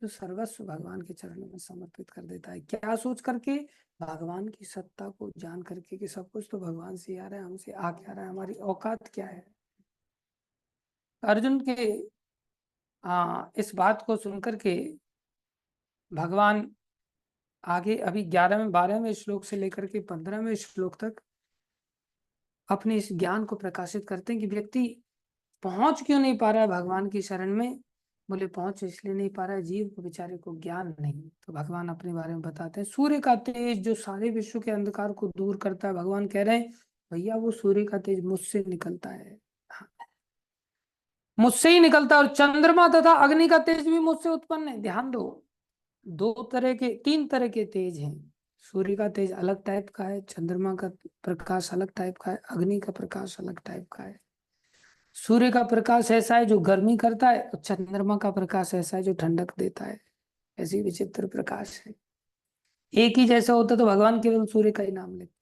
जो सर्वस्व भगवान के चरणों में समर्पित कर देता है। क्या सोच करके? भगवान की सत्ता को जान करके कि सब कुछ तो भगवान से आ रहा है, हमसे आ क्या रहा है, हमारी औकात क्या है। अर्जुन के इस बात को सुनकर के भगवान आगे अभी 11वें 12वें श्लोक से लेकर के 15वें श्लोक तक अपने इस ज्ञान को प्रकाशित करते हैं कि व्यक्ति पहुंच क्यों नहीं पा रहा है भगवान की शरण में? बोले पहुंच इसलिए नहीं पा रहा है, जीव को बेचारे को ज्ञान नहीं। तो भगवान अपने बारे में बताते हैं, सूर्य का तेज जो सारे विश्व के अंधकार को दूर करता है, भगवान कह रहे हैं भैया वो सूर्य का तेज मुझसे निकलता है, हाँ, मुझसे ही निकलता है। और चंद्रमा तथा अग्नि का तेज भी मुझसे उत्पन्न है। ध्यान दो, दो तरह के, तीन तरह के तेज हैं। सूर्य का तेज अलग टाइप का है, चंद्रमा का प्रकाश अलग टाइप का है, अग्नि का प्रकाश अलग टाइप का है। सूर्य का प्रकाश ऐसा है जो गर्मी करता है, और चंद्रमा का प्रकाश ऐसा है जो ठंडक देता है। ऐसी विचित्र प्रकाश है। एक ही जैसा होता तो भगवान केवल सूर्य का ही नाम लेते।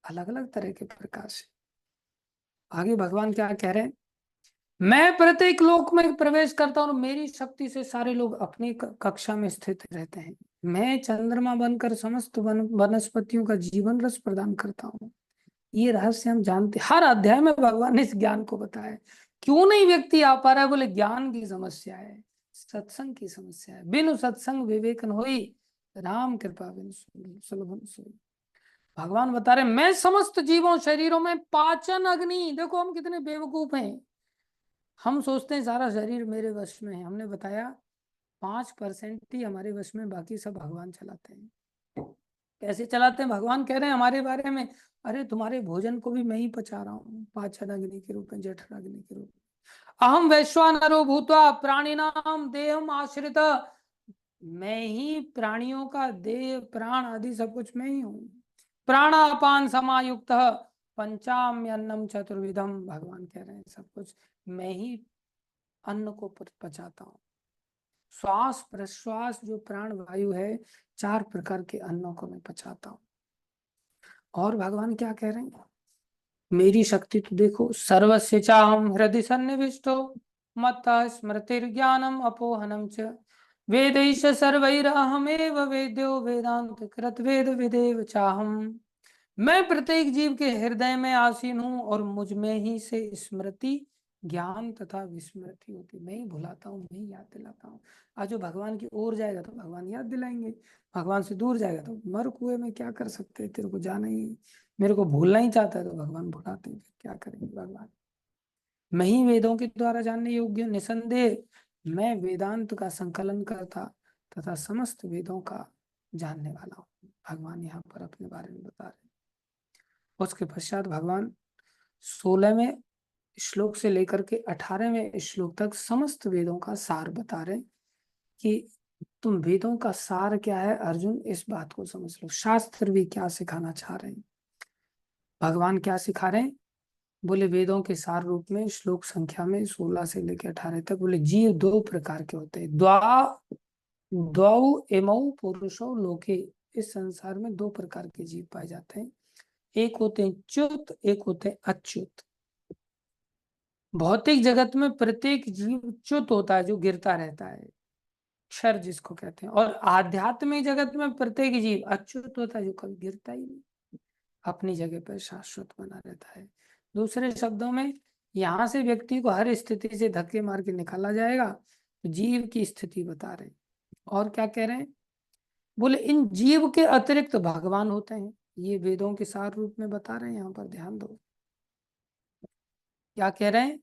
अलग अलग तरह के प्रकाश है। आगे भगवान क्या कह रहे हैं, मैं प्रत्येक लोक में प्रवेश करता हूँ और मेरी शक्ति से सारे लोग अपनी कक्षा में स्थित रहते हैं। मैं चंद्रमा बनकर समस्त वनस्पतियों का जीवन रस प्रदान करता हूँ। ये रहस्य हम जानते, हर अध्याय में भगवान ने इस ज्ञान को बताया। क्यों नहीं व्यक्ति आ पा रहा है? बोले ज्ञान की समस्या है, सत्संग की समस्या है। बिनु सत्संग विवेकन होई, राम कृपा बिनु सुलभ सोई। भगवान बता रहे मैं समस्त जीवों शरीरों में पाचन अग्नि, देखो हम कितने बेवकूफ हैं। हम सोचते हैं सारा शरीर मेरे वश में है। हमने बताया 5% ही हमारे वश में, बाकी सब भगवान चलाते हैं। कैसे चलाते हैं? भगवान कह रहे हैं हमारे बारे में, अरे तुम्हारे भोजन को भी मैं ही पचा रहा हूँ, पाचन अग्नि के रूप में, जठर अग्नि के रूप में। अहम वैश्वानरो भूत्वा प्राणिनाम देहम आश्रित, मैं ही प्राणियों का देह प्राण आदि सब कुछ मैं ही हूँ। प्राणापान समायुक्त पंचाम्य अन्नम चतुर्विधम, भगवान कह रहे हैं सब कुछ मैं ही अन्न को पचाता हूँ। श्वास प्रश्वास जो प्राण वायु है, 4 प्रकार के अन्नों को मैं पचाता हूँ। और भगवान क्या कह रहे हैं, मेरी शक्ति तो देखो, सर्वस्य चाहम हृदय सन्निविष्टो मत्तः स्मृतिर्ज्ञानम अपोहनम च वेदैश्च सर्वैरहमेव वेद्यो वेदांत कृत वेद विदेव चाहम। मैं प्रत्येक जीव के हृदय में आसीन हूँ और मुझ में ही से स्मृति ज्ञान तथा विस्मृति होती। मैं ही भुलाता हूँ, मैं ही याद दिलाता हूँ। आज जो भगवान की ओर जाएगा तो भगवान याद दिलाएंगे, भगवान से दूर जाएगा तो मर कुएं में क्या कर सकते हैं, तेरे को जाना ही, मेरे को भूलना ही चाहता है तो भगवान भुलाते हैं, फिर क्या करेंगे भगवान। मैं ही वेदों के द्वारा जानने योग्य निसंदेह, मैं वेदांत का संकलन करता तथा समस्त वेदों का जानने वाला हूँ। भगवान यहाँ पर अपने बारे में बता रहे हैं। उसके पश्चात भगवान 16वें श्लोक से लेकर के 18वें श्लोक तक समस्त वेदों का सार बता रहे कि तुम वेदों का सार क्या है अर्जुन, इस बात को समझ लो। शास्त्र भी क्या सिखाना चाह रहे हैं, भगवान क्या सिखा रहे हैं? बोले वेदों के सार रूप में श्लोक संख्या में 16 से लेकर 18 तक बोले जीव 2 प्रकार के होते हैं। द्वौ एमौ पुरुषो लोके, इस संसार में 2 प्रकार के जीव पाए जाते हैं। एक होते हैं च्युत, एक होते हैं अच्युत। भौतिक जगत में प्रत्येक जीव च्युत होता है, जो गिरता रहता है, क्षर जिसको कहते हैं। और आध्यात्मिक जगत में प्रत्येक जीव अच्युत होता है, जो कभी गिरता ही नहीं, अपनी जगह पर शाश्वत बना रहता है। दूसरे शब्दों में, यहां से व्यक्ति को हर स्थिति से धक्के मार के निकाला जाएगा। तो जीव की स्थिति बता रहे हैं। और क्या कह रहे हैं? बोले इन जीव के अतिरिक्त भगवान होते हैं। ये वेदों के सार रूप में बता रहे हैं, यहाँ पर ध्यान दो क्या कह रहे हैं।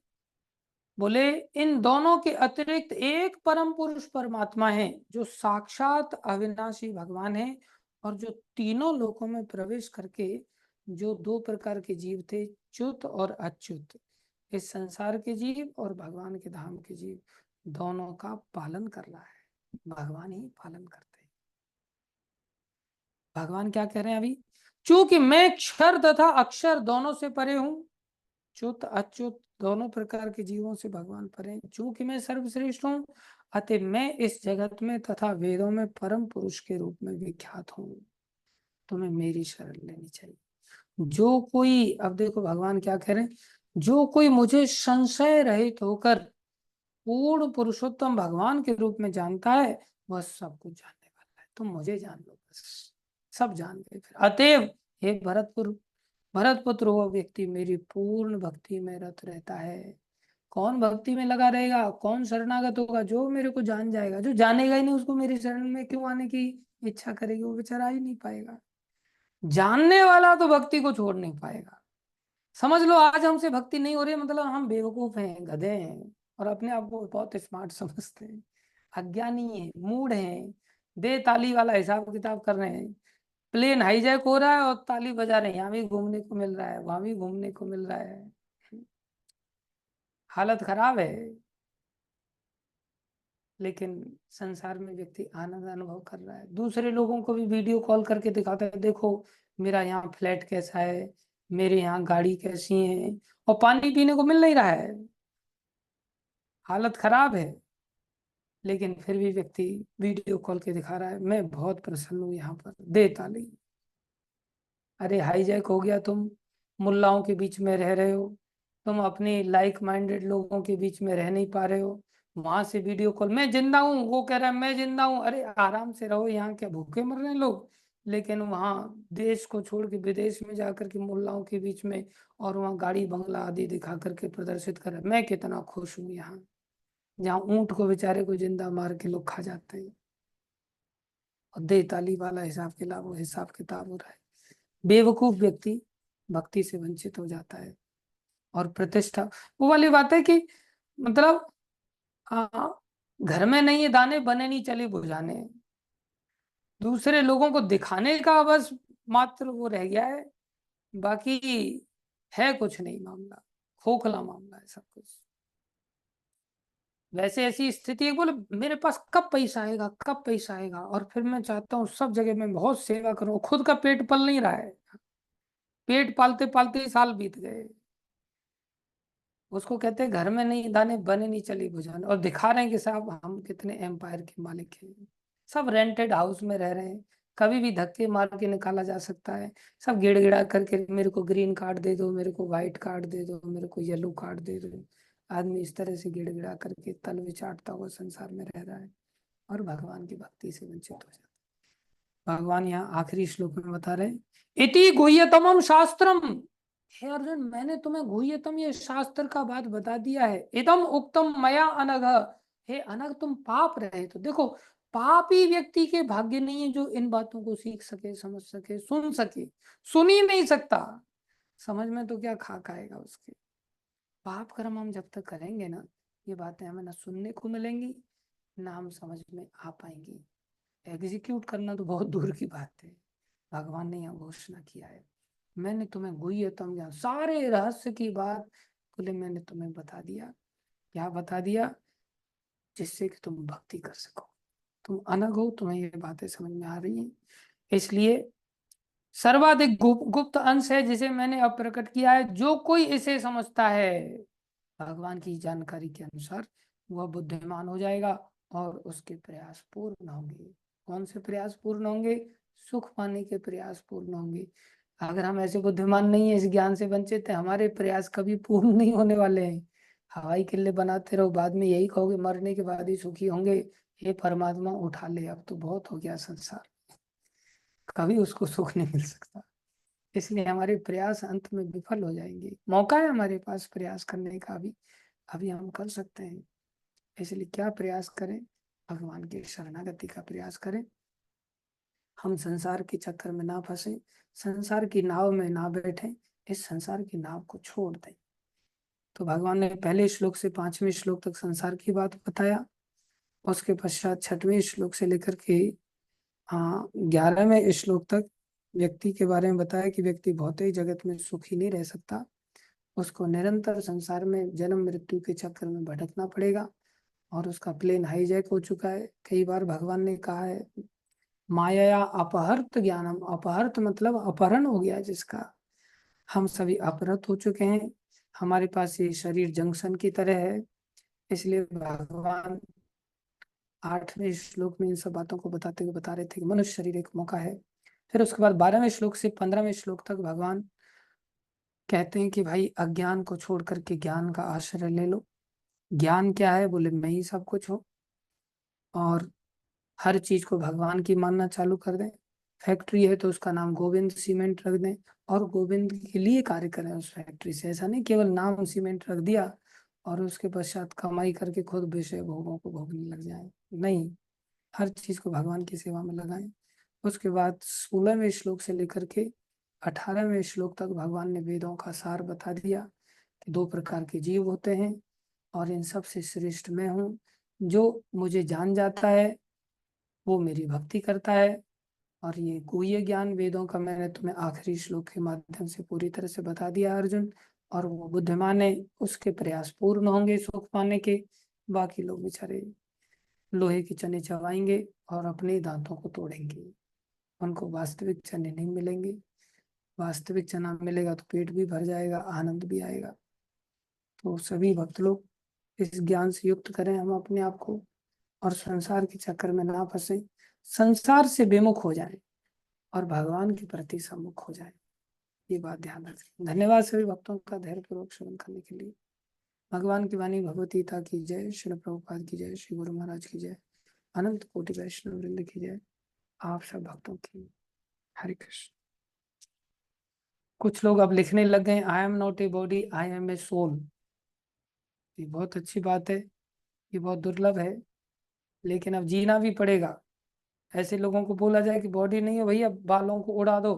बोले इन दोनों के अतिरिक्त एक परम पुरुष परमात्मा है, जो साक्षात अविनाशी भगवान है, और जो तीनों लोकों में प्रवेश करके जो 2 प्रकार के जीव थे, च्युत और अच्युत, इस संसार के जीव और भगवान के धाम के जीव, दोनों का पालन कर रहा है। भगवान ही पालन करते हैं। भगवान क्या कह रहे हैं अभी, चूंकि मैं क्षर तथा अक्षर दोनों से परे हूं, च्युत अच्युत दोनों प्रकार के जीवों से भगवान परे हैं। चूंकि मैं सर्वश्रेष्ठ हूँ, अतः मैं इस जगत में तथा वेदों में परम पुरुष के रूप में विख्यात हूँ। तुम्हें मेरी शरण लेनी चाहिए। जो कोई, अब देखो भगवान क्या कह रहे हैं, जो कोई मुझे संशय रहित होकर पूर्ण पुरुषोत्तम भगवान के रूप में जानता है, वह सब कुछ जानने वाला है। तुम मुझे जान लो बस, सब जान गए फिर। अतएव हे भरत पुत्र, वो व्यक्ति मेरी पूर्ण भक्ति में रत रहता है। कौन भक्ति में लगा रहेगा, कौन शरणागत होगा? जो मेरे को जान जाएगा। जो जानेगा ही नहीं, उसको मेरी शरण में क्यों आने की इच्छा करेगी? वो बेचारा आ ही नहीं पाएगा। जानने वाला तो भक्ति को छोड़ नहीं पाएगा। समझ लो आज हमसे भक्ति नहीं हो रही, मतलब हम बेवकूफ हैं, गधे हैं, और अपने आप को बहुत स्मार्ट समझते हैं, अज्ञानी है, मूड है, दे ताली वाला हिसाब किताब कर रहे हैं। प्लेन हाईजैक हो रहा है और ताली बजा रहे हैं, यहाँ भी घूमने को मिल रहा है, वहां भी घूमने को मिल रहा है, हालत खराब है। लेकिन संसार में व्यक्ति आनंद अनुभव कर रहा है, दूसरे लोगों को भी वीडियो कॉल करके दिखाता है, देखो मेरा यहाँ फ्लैट कैसा है, मेरे यहाँ गाड़ी कैसी है, और पानी पीने को मिल नहीं रहा है, हालत खराब है। लेकिन फिर भी व्यक्ति वीडियो कॉल के दिखा रहा है, मैं बहुत प्रसन्न हूँ यहाँ पर, दे ताली। अरे हाईजैक हो गया, तुम मुल्लाओं के बीच में रह रहे हो, तुम अपने लाइक माइंडेड लोगों के बीच में रह नहीं पा रहे हो, वहां से वीडियो कॉल, मैं जिंदा हूँ, वो कह रहा है मैं जिंदा हूँ, अरे आराम से रहो, यहाँ क्या भूखे मर रहे हैं लोग। लेकिन वहां देश को छोड़ के विदेश में जाकर के मुल्लाओं के बीच में, और वहाँ गाड़ी बंगला आदि दिखा करके प्रदर्शित कर रहा है, मैं कितना खुश हूँ यहाँ, जहाँ ऊंट को बेचारे को जिंदा मार के लोग खा जाते हैं, और दे ताली वाला हिसाब किताब हो रहा है। बेवकूफ व्यक्ति भक्ति से वंचित हो जाता है। और प्रतिष्ठा, वो वाली बात है कि मतलब आ, घर में नहीं है दाने, बने नहीं चले बुझाने, दूसरे लोगों को दिखाने का बस मात्र वो रह गया है, बाकी है कुछ नहीं मामला, खोखला मामला है सब कुछ। वैसे ऐसी स्थिति है, बोले मेरे पास कब पैसा आएगा, कब पैसा आएगा, और फिर मैं चाहता हूँ सब जगह मैं बहुत सेवा करूँ, खुद का पेट पल नहीं रहा है, पेट पालते पालते ही साल बीत गए। उसको कहते हैं घर में नहीं दाने, बने नहीं चली भुजाने, और दिखा रहे हैं कि साहब हम कितने एम्पायर के मालिक हैं। सब रेंटेड हाउस में रह रहे हैं, कभी भी धक्के मार के निकाला जा सकता है। सब गिड़गिड़ा करके मेरे को ग्रीन कार्ड दे दो, मेरे को व्हाइट कार्ड दे दो, मेरे को येलो कार्ड दे दो। आदमी इस तरह से गिड़गिड़ा करके तल विचाटता हुआ संसार में रह रहा है, और भगवान की भक्ति से वंचित हो जाता है। भगवान यहाँ आखिरी श्लोक में बता रहे हैं, इति गुह्यतमम शास्त्रम, हे अर्जुन मैंने तुम्हें गुह्यतम ये शास्त्र का बात बता दिया है, इदम उक्तम मया अनघ, हे अनघ तुम पाप रहे तो देखो, पापी व्यक्ति के भाग्य नहीं है जो इन बातों को सीख सके, समझ सके, सुन सके, सुन ही नहीं सकता, समझ में तो क्या खाक आएगा उसके। पाप कर्म हम जब तक करेंगे ना, ये बातें हमें ना सुनने को मिलेंगी, ना हम समझ में आ पाएंगी, एग्जीक्यूट करना तो बहुत दूर की बात है। भगवान ने यहाँ घोषणा किया है, मैंने तुम्हें गुह्यतम ज्ञान, सारे रहस्य की बात बोले मैंने तुम्हें बता दिया। क्या बता दिया? जिससे कि तुम भक्ति कर सको, तुम अनग हो, तुम्हें ये बातें समझ में आ रही हैं। इसलिए सर्वाधिक गुप्त अंश है जिसे मैंने अब प्रकट किया है, जो कोई इसे समझता है भगवान की जानकारी के अनुसार, वह बुद्धिमान हो जाएगा, और उसके प्रयास पूर्ण होंगे। कौन से प्रयास पूर्ण होंगे? सुख पाने के प्रयास पूर्ण होंगे। अगर हम ऐसे बुद्धिमान नहीं है, इस ज्ञान से वंचित है, हमारे प्रयास कभी पूर्ण नहीं होने वाले हैं। हवाई किल्ले बनाते रहो, बाद में यही कहोगे मरने के बाद ही सुखी होंगे, हे परमात्मा उठा ले, अब तो बहुत हो गया संसार, कभी उसको सुख नहीं मिल सकता। इसलिए हमारे प्रयास अंत में विफल हो जाएंगे। मौका है हमारे पास प्रयास करने का भी, अभी हम कर सकते हैं। इसलिए क्या प्रयास करें? भगवान की शरणागति का प्रयास करें, हम संसार के चक्कर में ना फंसे, संसार की नाव में ना बैठे, इस संसार की नाव को छोड़ दें। तो भगवान ने पहले श्लोक से 5वें श्लोक तक संसार की बात बताया, उसके पश्चात 6वें श्लोक से लेकर के 11वें श्लोक तक व्यक्ति के बारे में बताया कि व्यक्ति भौतिक जगत में सुखी नहीं रह सकता, उसको निरंतर संसार में जन्म मृत्यु के चक्कर में भटकना पड़ेगा, और उसका प्लेन हाईजैक हो चुका है। कई बार भगवान ने कहा है, माया अपहर्त ज्ञानम, अपहर्त मतलब अपहरण हो गया जिसका, हम सभी अपहृत हो चुके हैं, हमारे पास ये शरीर जंक्शन की तरह है। इसलिए भगवान 8वें श्लोक में इन सब बातों को बताते हुए बता रहे थे कि मनुष्य शरीर एक मौका है। फिर उसके बाद 12वें श्लोक से 15वें श्लोक तक भगवान कहते हैं कि भाई अज्ञान को छोड़ करके ज्ञान का आश्रय ले लो। ज्ञान क्या है? बोले मैं ही सब कुछ हूँ, और हर चीज को भगवान की मानना चालू कर दें। फैक्ट्री है तो उसका नाम गोविंद सीमेंट रख दें, और गोविंद के लिए कार्य करें उस फैक्ट्री से, ऐसा नहीं केवल नाम सीमेंट रख दिया और उसके पश्चात कमाई करके खुद विषय भोगों को भोगने लग जाए। नहीं, हर चीज को भगवान की सेवा में लगाएं। उसके बाद 16वें श्लोक से लेकर के 18वें श्लोक तक भगवान ने वेदों का सार बता दिया कि 2 प्रकार के जीव होते हैं और इन सब से श्रेष्ठ मैं हूँ। जो मुझे जान जाता है वो मेरी भक्ति करता है। और ये गुह्य ज्ञान वेदों का मैंने तुम्हें आखिरी श्लोक के माध्यम से पूरी तरह से बता दिया अर्जुन। और वो बुद्धिमान है, उसके प्रयास पूर्ण होंगे सुख पाने के। बाकी लोग बेचारे लोहे के चने चबाएंगे और अपने दांतों को तोड़ेंगे, उनको वास्तविक चने नहीं मिलेंगे। वास्तविक चना मिलेगा तो पेट भी भर जाएगा, आनंद भी आएगा। तो सभी भक्त लोग इस ज्ञान से युक्त करें हम अपने आप को, और संसार के चक्कर में ना फंसे, संसार से विमुख हो जाए और भगवान के प्रति सम्मुख हो जाए। ये बात ध्यान रखें। धन्यवाद सभी भक्तों का धैर्य पूर्वक श्रवण करने के लिए। भगवान की वाणी भगवत गीता की जय, श्री प्रभुपाद की जय, श्री गुरु महाराज की जय, अनंत कोटि वैष्णव वृंद की जय, आप सब भक्तों की। हरे कृष्ण। कुछ लोग अब लिखने लग गए, I am not a body, I am a soul. ये बहुत अच्छी बात है, ये बहुत दुर्लभ है, लेकिन अब जीना भी पड़ेगा। ऐसे लोगों को बोला जाए कि बॉडी नहीं है भैया, बालों को उड़ा दो,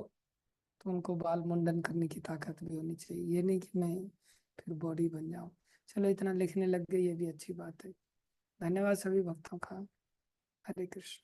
तो उनको बाल मुंडन करने की ताकत भी होनी चाहिए। ये नहीं कि मैं फिर बॉडी बन जाऊं। चलो इतना लिखने लग गई, ये भी अच्छी बात है। धन्यवाद सभी भक्तों का। हरे कृष्ण।